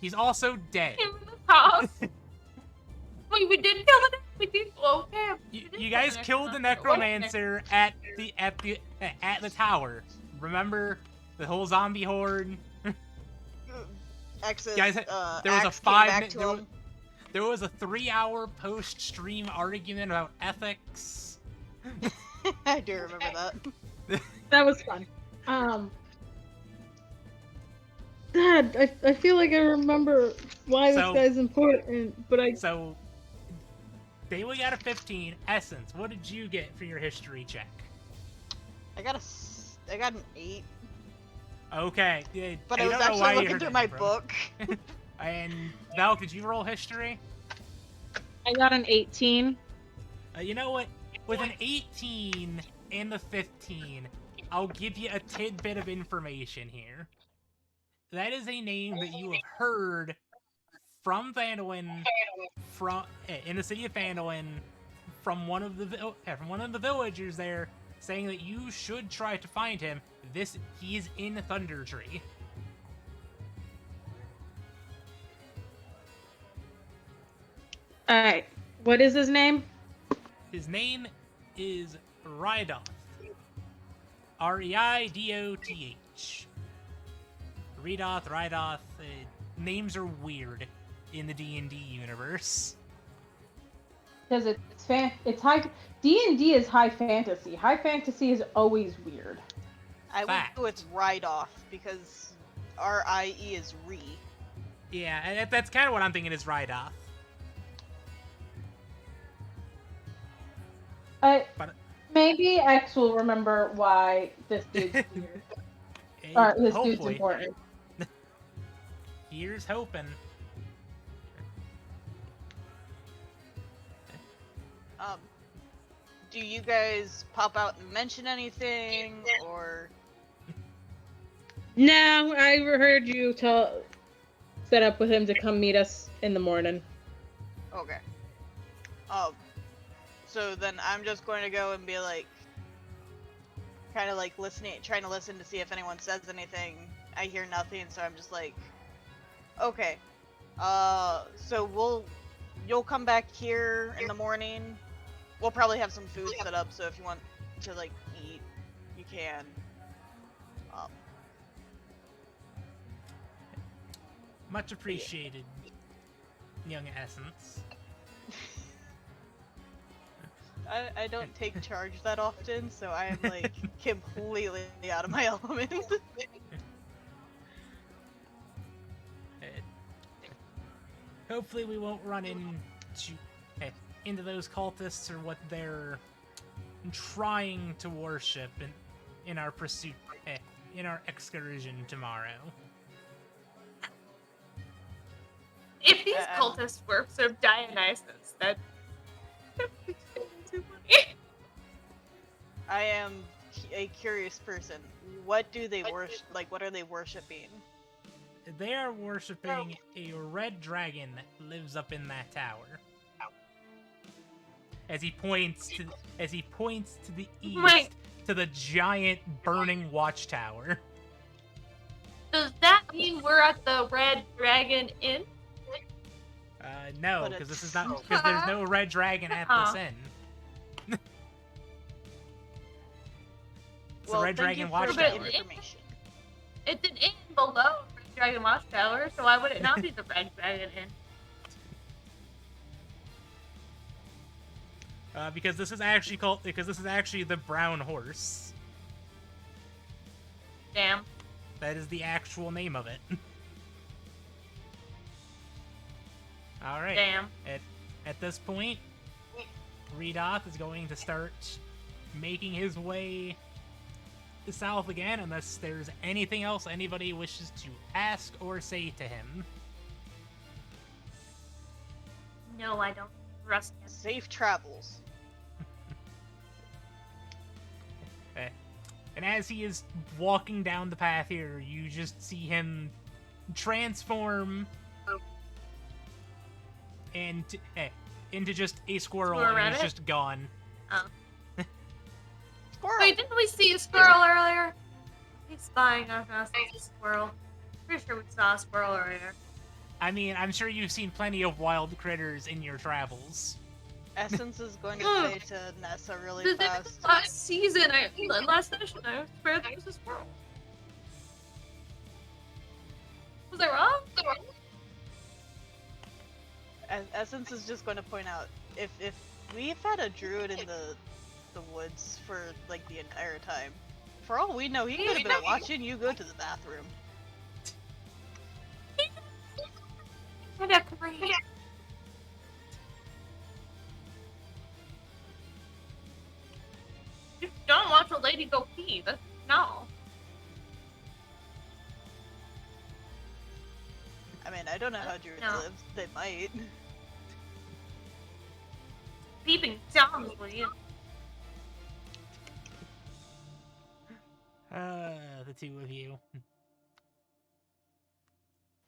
He's also dead. Him in the house. Wait, we did kill the. We did. Okay. You guys killed the necromancer at the tower. Remember the whole zombie horde? Exit. Guys, there was a Axe came back to there him. There was a 3-hour post-stream argument about ethics. I do remember that. That was fun. Dad, I feel like I remember why So- this guy's important, but I So, Bailey got a 15. Essence, what did you get for your history check? I got an 8, Okay. Yeah, but I I was don't know why actually you looking heard through that my from. book. And Val, did you roll history? got an 18. You know what? With an 18 and the 15, I'll give you a tidbit of information here. That is a name that you have heard from Phandalin, in the city of Phandalin, from one of the villagers there, saying that you should try to find him. He is in Thunder Tree. Alright. What is his name? His name is Rydoth. Reidoth. Rydoth. Names are weird in the D&D universe. Because it's high. D&D is high fantasy. High fantasy is always weird. I would Fact. go with Ride Off because R-I-E is Re. Yeah, and that's kind of what I'm thinking is Rydoth. But- Maybe X will remember why this dude's weird. Or this dude's Hopefully. important. Here's hoping. Do you guys pop out and mention anything, or... No, I heard you set up with him to come meet us in the morning. Okay. So then I'm just going to go and be like, kind of like trying to listen to see if anyone says anything. I hear nothing, so I'm just like, okay. So you'll come back here in the morning. We'll probably have some food set up, so if you want to like eat, you can. Much appreciated, young Essence. I don't take charge that often, so I am like completely out of my element. Hopefully we won't run into those cultists or what they're trying to worship in our pursuit, in our excursion tomorrow. If these cultists were sort of Dionysus, that would be too funny. I am a curious person. What do they worship? Like, what are they worshiping? They are worshiping a red dragon that lives up in that tower. As he points to the east, Wait. to the giant burning watchtower. Does that mean we're at the Red Dragon Inn? No, But because this it's- is not because there's no red dragon at this inn. It's the Red thank you Dragon for the Watchtower. information. It's an inn below Red Dragon Watchtower, so why would it not be the Red Dragon Inn? Because this is actually the Brown Horse. Damn. That is the actual name of it. All right. Damn. At this point, Rydoth is going to start making his way south again, unless there's anything else anybody wishes to ask or say to him. No, I don't trust him. Safe travels. And as he is walking down the path here, you just see him transform into just a squirrel, Squirrel and he's rabbit? just gone. Squirrel. Wait, didn't we see a squirrel earlier? He's spying on us as a squirrel. Pretty sure we saw a squirrel earlier. I mean, I'm sure you've seen plenty of wild critters in your travels. Essence is going to say to Nessa really This fast. is last season, last session, I swear there was a squirrel. Was I wrong? Essence is just going to point out if we've had a druid in the woods for like the entire time, For all we know, he could have been watching you go to the bathroom. What a great. You don't watch a lady go pee. That's no. I mean, I don't know how druids No. live. They might. Peeping Tom for you. The two of you.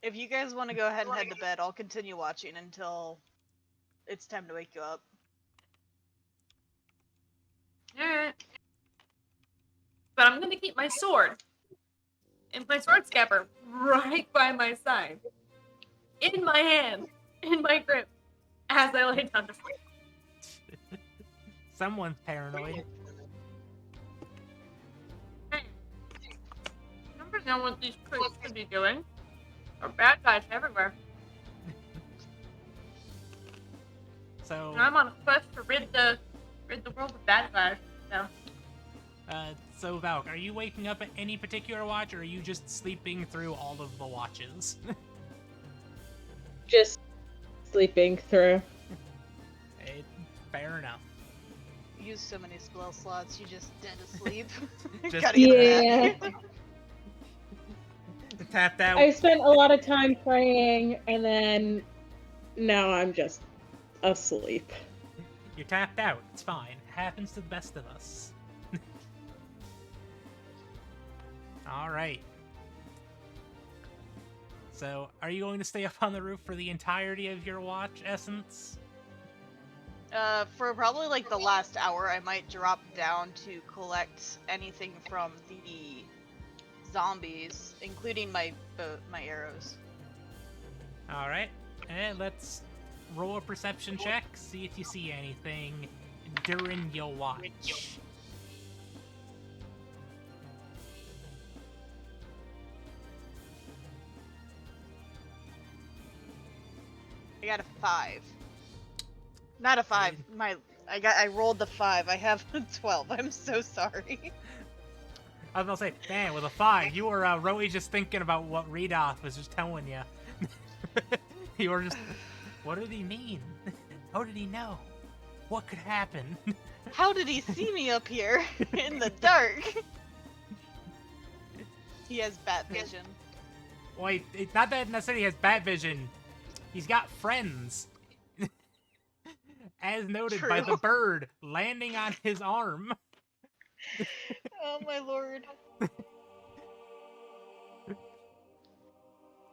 If you guys want to go ahead and head to bed, I'll continue watching until it's time to wake you up. Alright. But I'm gonna keep my sword and my sword scabbard right by my side. In my hand. In my grip. As I lay down to sleep. Someone's paranoid. Hey. You never know what these priests could be doing. Or bad guys everywhere. So, And I'm on a quest to rid the world of bad guys. So so Valk, are you waking up at any particular watch, or are you just sleeping through all of the watches? Just sleeping through. Fair enough. Use so many spell slots, you just dead asleep. Just- Gotta get Yeah. back. Tapped out. I spent a lot of time praying, and then now I'm just asleep. You're tapped out. It's fine. Happens to the best of us. Alright. So, are you going to stay up on the roof for the entirety of your watch, Essence? For probably like the last hour, I might drop down to collect anything from the zombies, including my arrows. Alright. And let's roll a perception check, see if you see anything during your watch. I got a 5. Not a 5. I rolled the 5. I have a 12. I'm so sorry. I was gonna say, man, with a 5, you were really just thinking about what Redoth was just telling you. You were just, what did he mean? How did he know? What could happen? How did he see me up here in the dark? He has bat vision. Wait, it's not that necessarily he has bad vision. He's got friends. As noted by the True. bird landing on his arm. Oh my lord.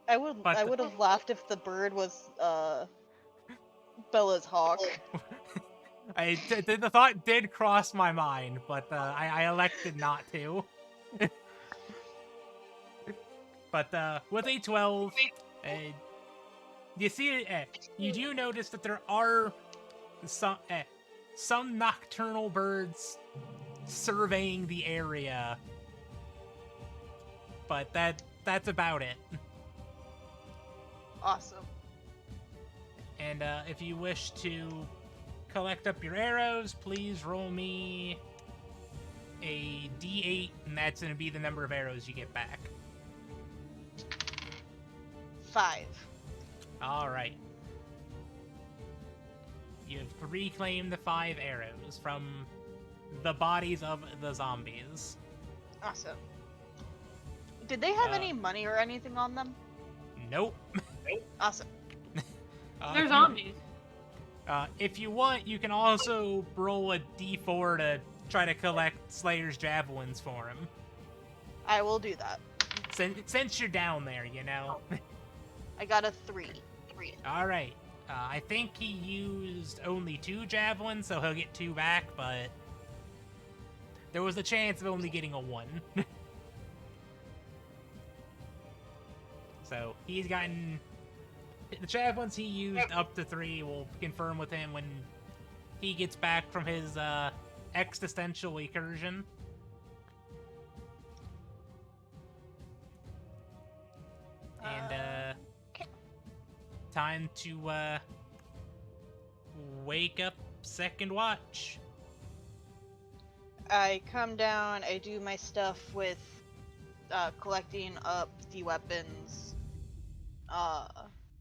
I would But- have laughed if the bird was Bella's hawk. The thought did cross my mind, but I elected not to. But with a 12, you see, you do notice that there are some nocturnal birds surveying the area, but that's about it. Awesome. And if you wish to collect up your arrows, please roll me a d8, and that's going to be the number of arrows you get back. 5. All right. You've reclaimed the 5 arrows from the bodies of the zombies. Awesome. Did they have Uh, any money or anything on them? Nope. Awesome. they're If you- zombies. If you want, you can also roll a d4 to try to collect Slayer's javelins for him. I will do that. Since you're down there, you know. I got a 3. All right. I think he used only 2 javelins, so he'll get 2 back, but there was a chance of only getting a 1. So he's gotten the javelins he used up to 3. We'll confirm with him when he gets back from his existential incursion. And time to wake up second watch. I come down, I do my stuff with collecting up the weapons,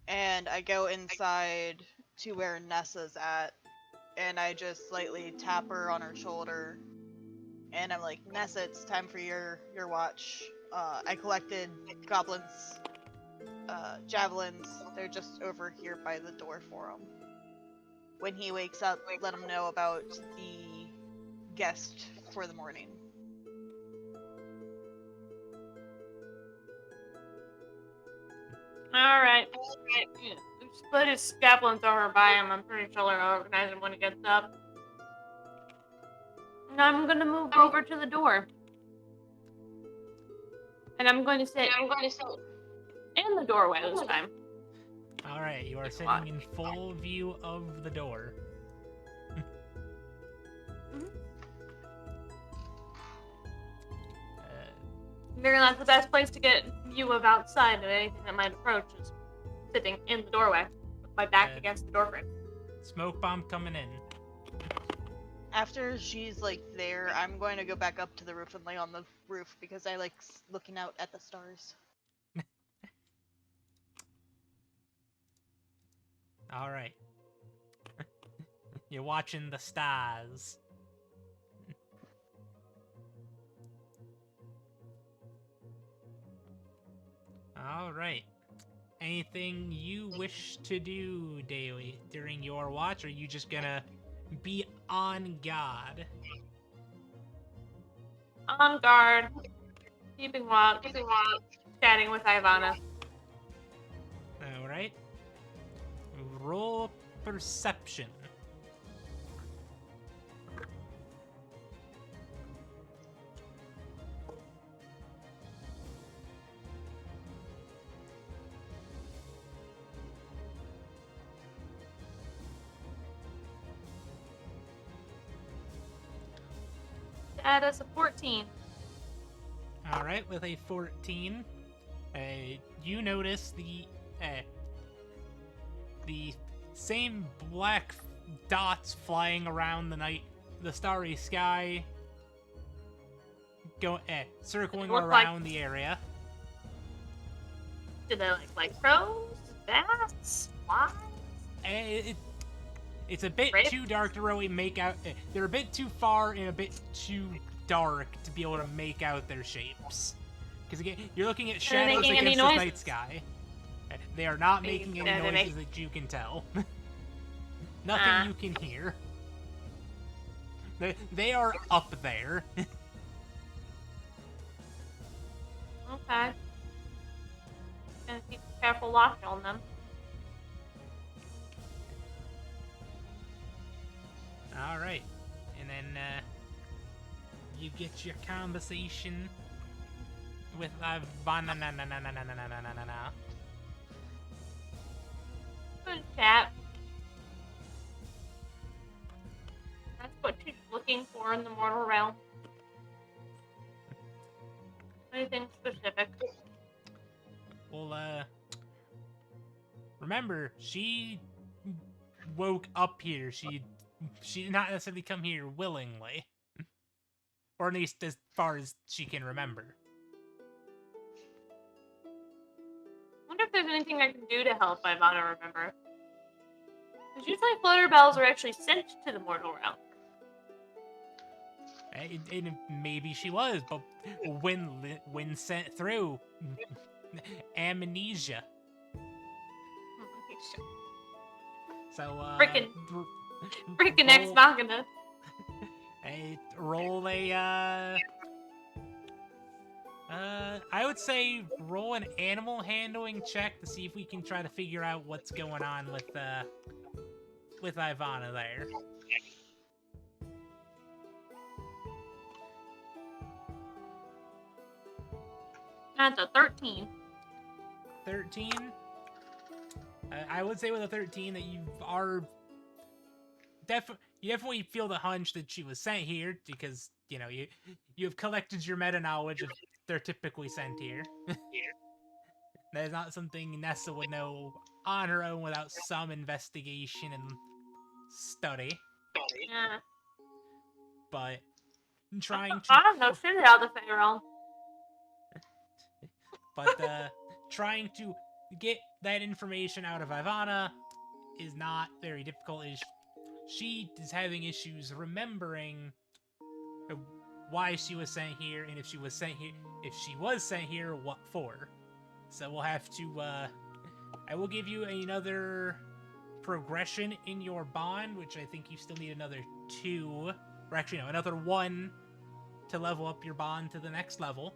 and I go inside to where Nessa's at, and I just slightly tap her on her shoulder, and I'm like, Nessa, it's time for your watch. I collected goblins, javelins. They're just over here by the door for him. When he wakes up, let him know about the guest for the morning. Alright. Just put his javelins over by him. I'm pretty sure I'll organize him when he gets up. And I'm gonna move over to the door. And I'm going to sit in the doorway this time. All right, you are sitting in full view of the door. Figuring that's the best place to get view of outside of anything that might approach is sitting in the doorway with my back against the doorframe. Smoke bomb coming in. After she's like there, I'm going to go back up to the roof and lay on the roof because I like looking out at the stars. All right. You're watching the stars. All right. Anything you wish to do, Daily, during your watch, or are you just gonna be on guard? On guard, keeping watch, chatting with Ivana. All right. Roll perception. That is a 14. All right, with a 14, you notice the same black dots flying around the starry sky, circling look around like- the area. Do they look like crows, bats, flies? It's a bit Right. too dark to really make out. They're a bit too far and a bit too dark to be able to make out their shapes. Because again, you're looking at they shadows making any against the night noises? sky. They are not making any Yeah, they noises make- that you can tell. Nothing you can hear. They are up there. Okay. Gonna keep a careful watch on them. All right, and then you get your conversation with Ivana. Good chat. That's what she's looking for in the mortal realm. Anything specific? Well, remember, she woke up here. She did not necessarily come here willingly. Or at least as far as she can remember. Wonder if there's anything I can do to help Ivana remember. Because usually flutter bells are actually sent to the mortal realm. And maybe she was, but when sent through, amnesia. So, Freaking Ex Machina. Roll a, I would say roll an animal handling check to see if we can try to figure out what's going on with Ivana there. That's a 13. 13? I would say with a 13 that you are you definitely feel the hunch that she was sent here because, you know, you have collected your meta knowledge of they're typically sent here. That is not something Nessa would know on her own without some investigation and study. Yeah. But trying to I don't know shit about the Fey realm. but trying to get that information out of Ivana is not very difficult. She is having issues remembering why she was sent here, and if she was sent here, what for. So we'll have to, I will give you another progression in your bond, which I think you still need another 2, or actually no, another 1 to level up your bond to the next level.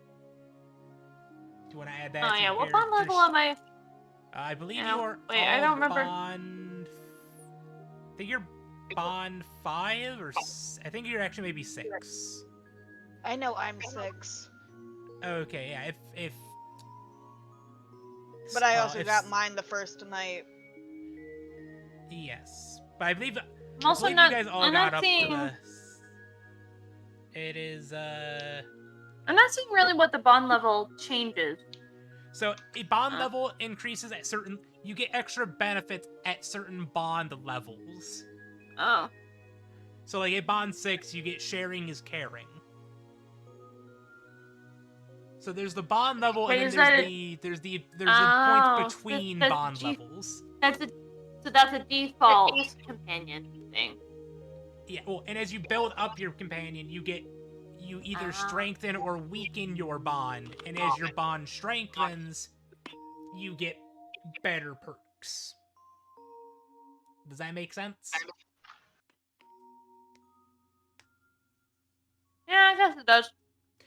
Do you want to add that? Oh to yeah, your what bond character's- level am I? I believe Yeah, you are wait, I don't remember. bond. I think you're bond 5 or I think you're actually maybe 6. I know I'm 6, Okay, yeah. If but I also if- got mine the first night. Yes, but I believe I'm also you not. guys all I'm got not up seeing. to the. It is I'm not seeing really what the bond level changes. So a bond level increases at certain. You get extra benefits at certain bond levels. Oh. So like at bond 6, you get sharing is caring. So there's the bond level, Wait, and is then that there's the Oh, points between that's bond G- levels. That's a default companion thing. Yeah, well, and as you build up your companion, you either strengthen or weaken your bond, and as your bond strengthens, you get better perks. Does that make sense? Yeah, I guess it does.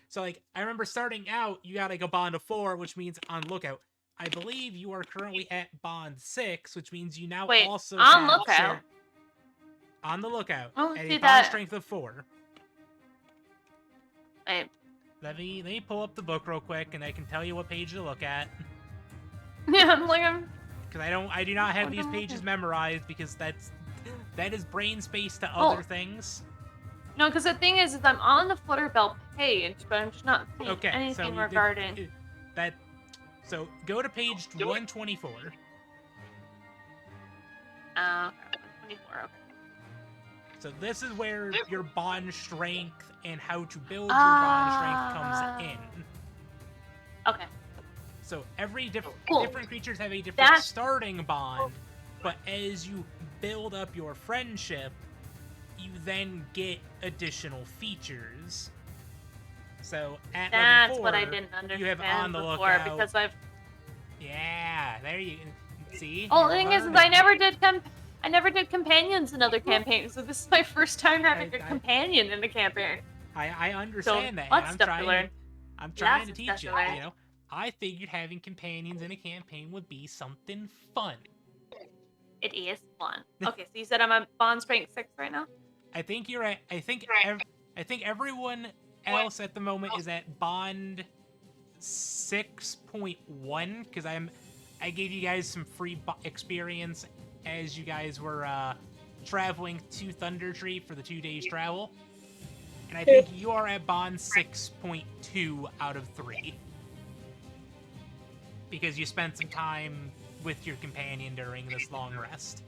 So, like, I remember starting out, you got like a bond of 4, which means on lookout. I believe you are currently at bond 6, which means you now Wait, also on have lookout? on the lookout Oh, at see a bond that- strength of 4. Wait. Let me pull up the book real quick, and I can tell you what page to look at. Yeah, I'm Because I do not have What these am I pages looking- memorized, because that is brain space to Oh. other things. no, because the thing is I'm on the Flutterbell page, but I'm just not seeing Okay, so anything you did- regarding. that. So go to page 124. Okay, 24. Okay. So this is where your bond strength and how to build your bond strength comes in. Okay. So every Cool. different creatures have a different That's- starting bond, but as you build up your friendship, you then get additional features. So at That's level 4, what I didn't understand you have on the before lookout. because I've. Yeah, there you see. Oh, you're the thing is, learning. I never did companions in other campaigns, so this is my first time having a companion in a campaign. I understand that. and lots I'm of stuff to trying. learn. I'm trying Lots to of teach stuff you. to learn. You know, I figured having companions in a campaign would be something fun. It is fun. Okay, so you said I'm at bond strength 6 right now? I think you're at. I think everyone else at the moment is at bond 6.1 because I gave you guys some free experience as you guys were traveling to Thunder Tree for the 2 days travel, and I think you are at bond 6.2 out of 3 because you spent some time with your companion during this long rest.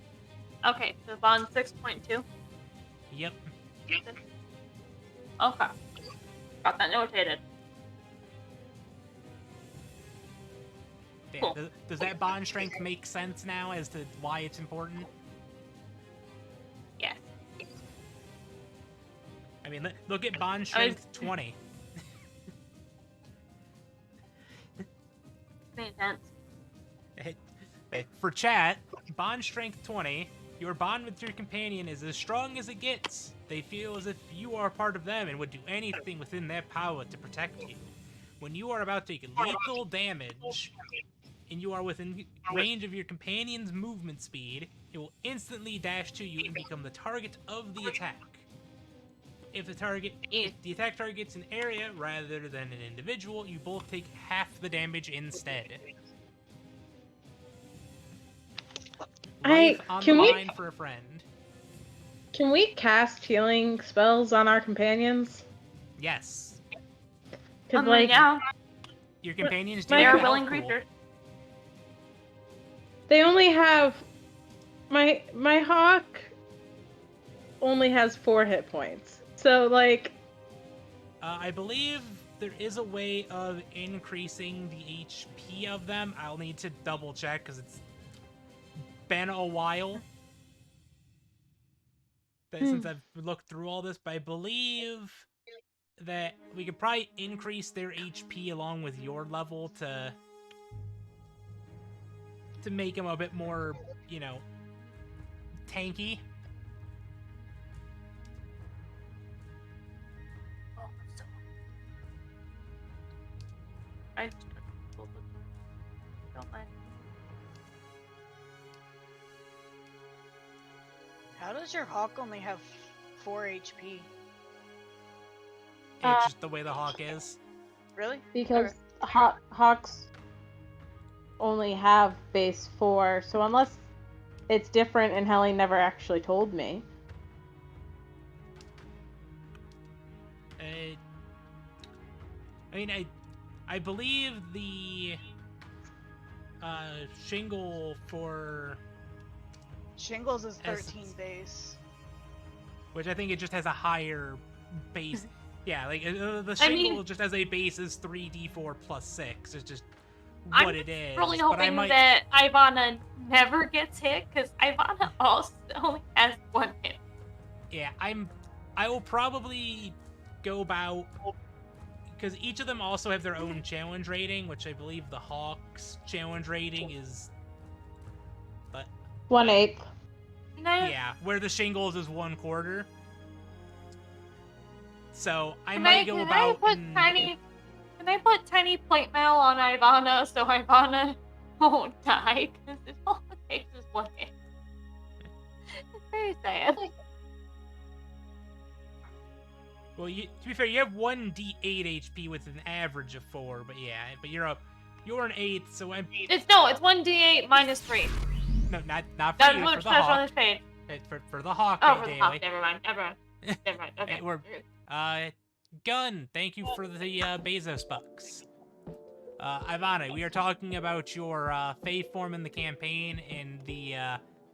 Okay, so bond 6.2. Yep. Okay. Got that notated. Yeah. Cool. Does that bond strength make sense now as to why it's important? Yes. I mean, look at bond strength 20. Makes sense. For chat, bond strength 20. Your bond with your companion is as strong as it gets. They feel as if you are part of them and would do anything within their power to protect you. When you are about to take lethal damage, and you are within range of your companion's movement speed, it will instantly dash to you and become the target of the attack. If the attack targets an area rather than an individual, you both take half the damage instead. Life on the line for a friend. Can we cast healing spells on our companions? Yes. Cause like Yeah, Your companions do they have are a willing health pool. creatures. they only have my hawk only has 4 hit points. So like I believe there is a way of increasing the HP of them. I'll need to double check because it's been a while since I've looked through all this, but I believe that we could probably increase their HP along with your level to make them a bit more, you know, tanky. I don't mind. How does your hawk only have 4 HP? It's just the way the hawk is. Really? Because Okay. hawks only have base 4, so unless it's different and Helly never actually told me. I mean, I believe the shingle for Shingles is As- 13 base. which I think it just has a higher base. Yeah, like the I shingle mean- just as a base is 3d4 plus 6. It's just I'm what it is. really but I hoping might, that Ivana never gets hit, because Ivana also only has 1 hit. yeah, I will probably go about, because each of them also have their own challenge rating, which I believe the Hawk's challenge rating is, 1/8. No, yeah, where the shingles is 1/4. So I Can might go can about. Can I put tiny plate mail on Ivana so Ivana won't die? Because it only takes us 1 hit. It's very sad. Well, to be fair, you have 1d8 HP with an average of 4, but yeah, but you're an 8, so I'm It's 1d8 minus 3. no, not for That's you, what for the that's on Hawk. this page. For the Hawk, Oh, for the hawk. Daily. Never mind. Okay. We're Gun, thank you for the Bezos bucks. Ivana, we are talking about your Fae form in the campaign and the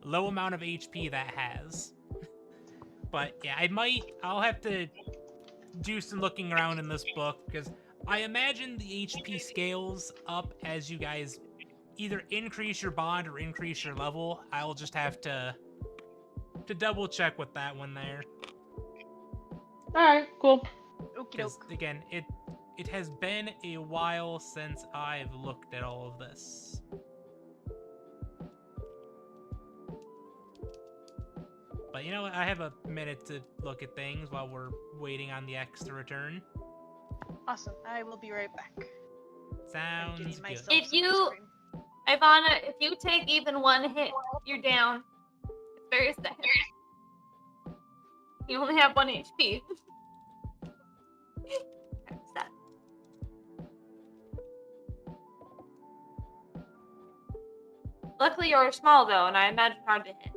low amount of HP that has. But yeah, I'll have to do some looking around in this book, because I imagine the HP scales up as you guys either increase your bond or increase your level. I'll just have to double check with that one there. Alright, cool. Okie Because doke. again, it has been a while since I've looked at all of this. But you know what? I have a minute to look at things while we're waiting on the X to return. Awesome. I will be right back. I'm getting Sounds myself good. If some ice you- cream. Ivana, if you take even 1 hit, you're down. It's very sad. You only have 1 HP. Very sad. Luckily, you're small though, and I imagine hard to hit.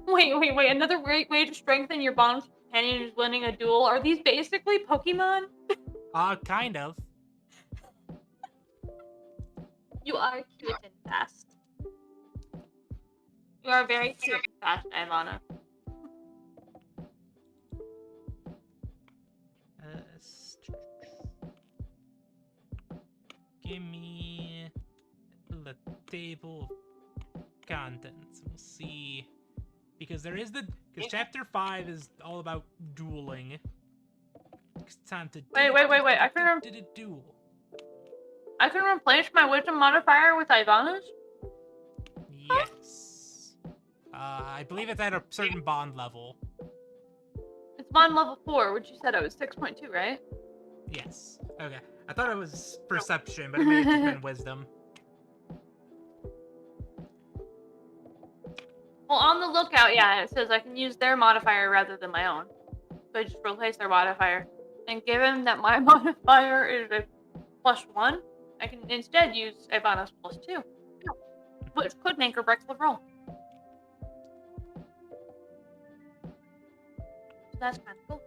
Wait. Another great way to strengthen your bond with your companion is winning a duel. Are these basically Pokemon? Kind of. You are cute and fast. You are very cute and fast, Ivana. Give me the table of contents. We'll see. Because because chapter 5 is all about dueling. It's time to Wait. I can duel. replace my wisdom modifier with Ivana's? Yes. I believe it's at a certain bond level. It's bond level 4, which you said I was 6.2, right? Yes. Okay. I thought it was perception, but it may have just been wisdom. Well, on the lookout, yeah, it says I can use their modifier rather than my own. So I just replace their modifier. And given that my modifier is a +1, I can instead use Ivana's +2. Which could make or break the roll. So that's kind of cool.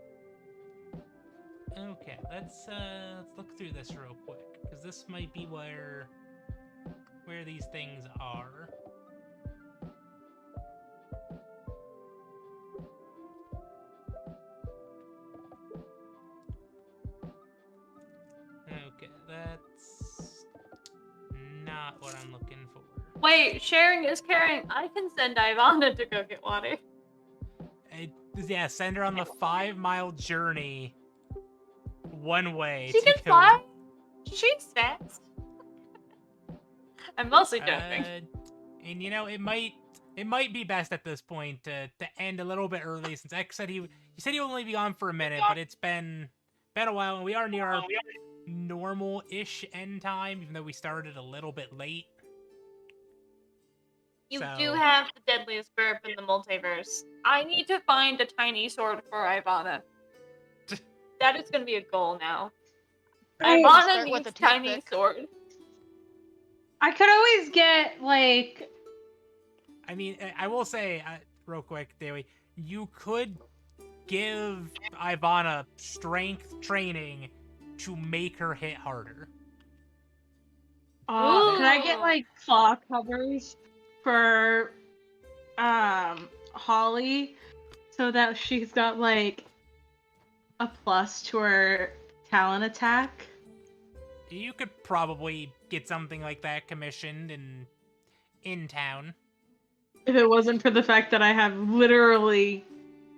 Okay, let's look through this real quick, because this might be where these things are. Okay, that's not what I'm looking for. Wait, sharing is caring. I can send Ivana to go get water. Yeah, send her on the 5-mile journey one way. She to can go- fly. She's fast. I'm mostly joking. And you know, it might be best at this point to end a little bit early, since X said he said he'll only be on for a minute, but it's been a while, and we are near our normal-ish end time, even though we started a little bit late. You So- do have the deadliest burp in the multiverse. I need to find a tiny sword for Ivana. That is going to be a goal now. Ivana Start with needs a tiny toothpick. sword. I could always get like I mean, I will say, real quick, Daily, you could give Ivana strength training to make her hit harder. could I get Ooh. like claw covers for Holly so that she's got like a plus to her talent attack? You could probably get something like that commissioned in town. If it wasn't for the fact that I have literally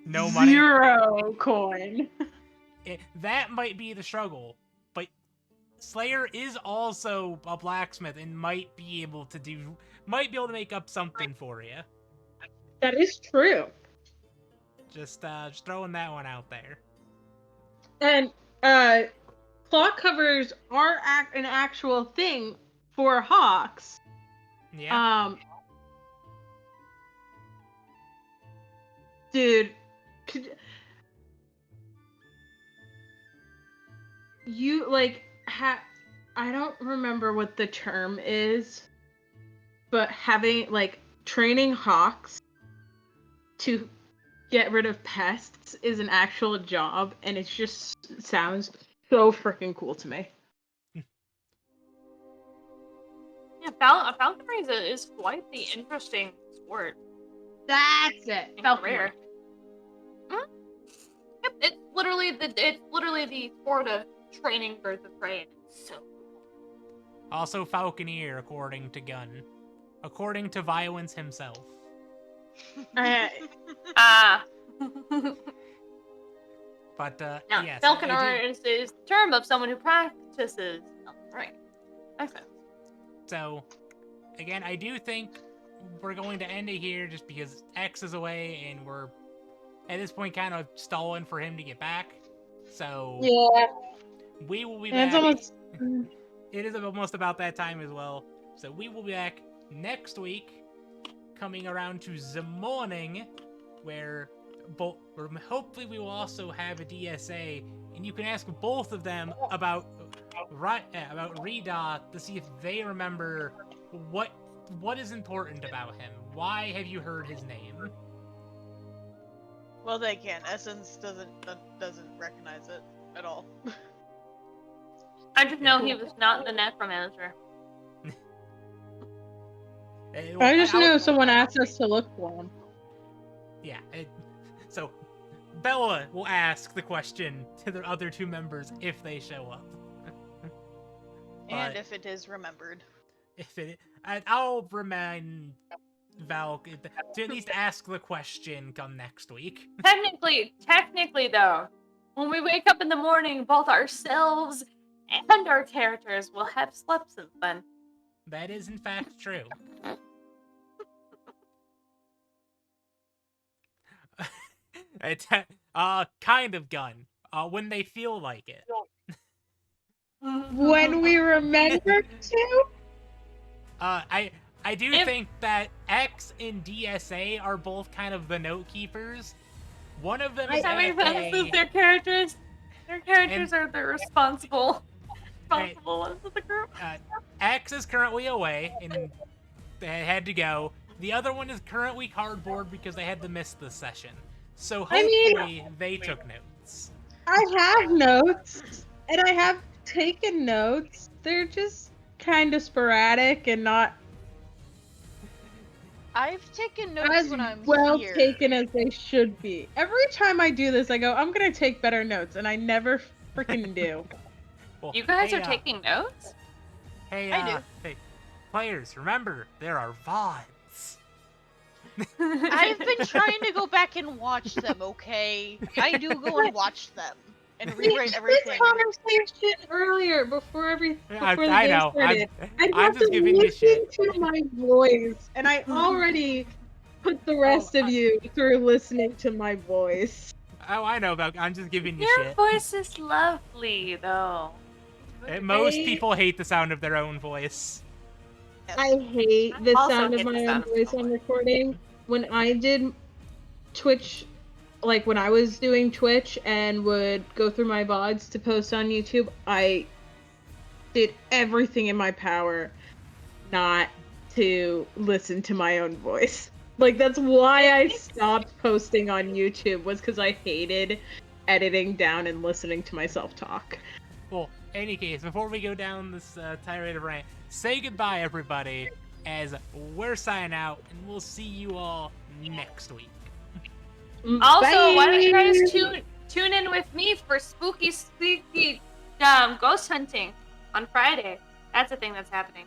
No money. 0 coin. That might be the struggle, but Slayer is also a blacksmith and might be able to make up something for you. That is true. Just throwing that one out there. And claw covers are an actual thing for hawks. Yeah. Dude, you like I don't remember what the term is, but having like training hawks to get rid of pests is an actual job, and it just sounds so freaking cool to me. Yeah, falconry is quite the interesting sport. That's it. And Falconry. rare. Hmm? Yep, it's literally the sport of training birds of prey. It's so Also Falconeer, according to Gunn. According to Violence himself. ah. But Now, yes. falconer is the term of someone who practices. Right. Okay. So, again, I do think we're going to end it here just because X is away and we're, at this point, kind of stalling for him to get back. So, Yeah, we will be and back. it's almost. It is almost about that time as well. So, we will be back next week, coming around to the morning, where hopefully we will also have a DSA, and you can ask both of them about Rida to see if they remember what is important about him. Why have you heard his name? Well, they can. Essence doesn't recognize it at all. I just know he was not the necromancer. I just knew someone asked us to look for him. Yeah. So Bella will ask the question to the other two members if they show up. And But if it is remembered. I'll remind Val to at least ask the question come next week. Technically though, when we wake up in the morning, both ourselves and our characters will have slept since then. That is in fact true. Kind of Gun. When they feel like it. When we remember to? I do think that X and DSA are both kind of the note keepers. One of them is That makes sense. AFK, Their characters are the responsible ones of the group. X is currently away and they had to go. The other one is currently cardboard because they had to miss the session. So I mean- hopefully they took notes. I have notes, and I have taken notes. They're just kind of sporadic and not I've taken notes as when I'm well here. taken as they should be. Every time I do this, I go, I'm gonna take better notes, and I never freaking do. Well, You guys hey, are taking notes? Hey, I do. hey, players, remember, there are VODs. I've been trying to go back and watch them, okay? I do go and watch them and rewrite everything. This conversation earlier before I, the I game know. started. I'd I'm have just to giving you listen shit. to my voice, and I already put the rest of you through listening to my voice. Oh, I know about. I'm just giving you Your shit. voice is lovely, though. Most I- people hate the sound of their own voice. I hate the Also sound of hate the my own sound of voice my on voice. recording. When I did Twitch, like when I was doing Twitch and would go through my VODs to post on YouTube, I did everything in my power not to listen to my own voice. Like that's why I stopped posting on YouTube, was because I hated editing down and listening to myself talk. Well, any case, before we go down this tirade of rant, say goodbye, everybody, as we're signing out, and we'll see you all next week. Also, why don't you Bye. guys tune in with me for spooky ghost hunting on Friday? That's a thing that's happening.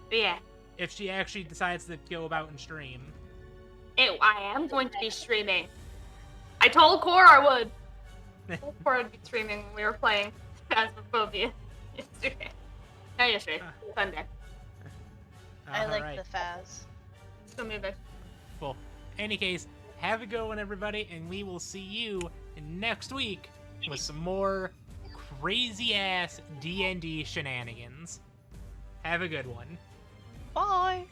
But yeah, If she actually decides to go about and stream. I am going to be streaming. I told Core I would. I told Core I'd be streaming when we were playing Phasmophobia yesterday. Not yesterday, Sunday. I like Alright. the Faz. So maybe. Well, any case, have a good one, everybody, and we will see you next week with some more crazy-ass D&D shenanigans. Have a good one. Bye!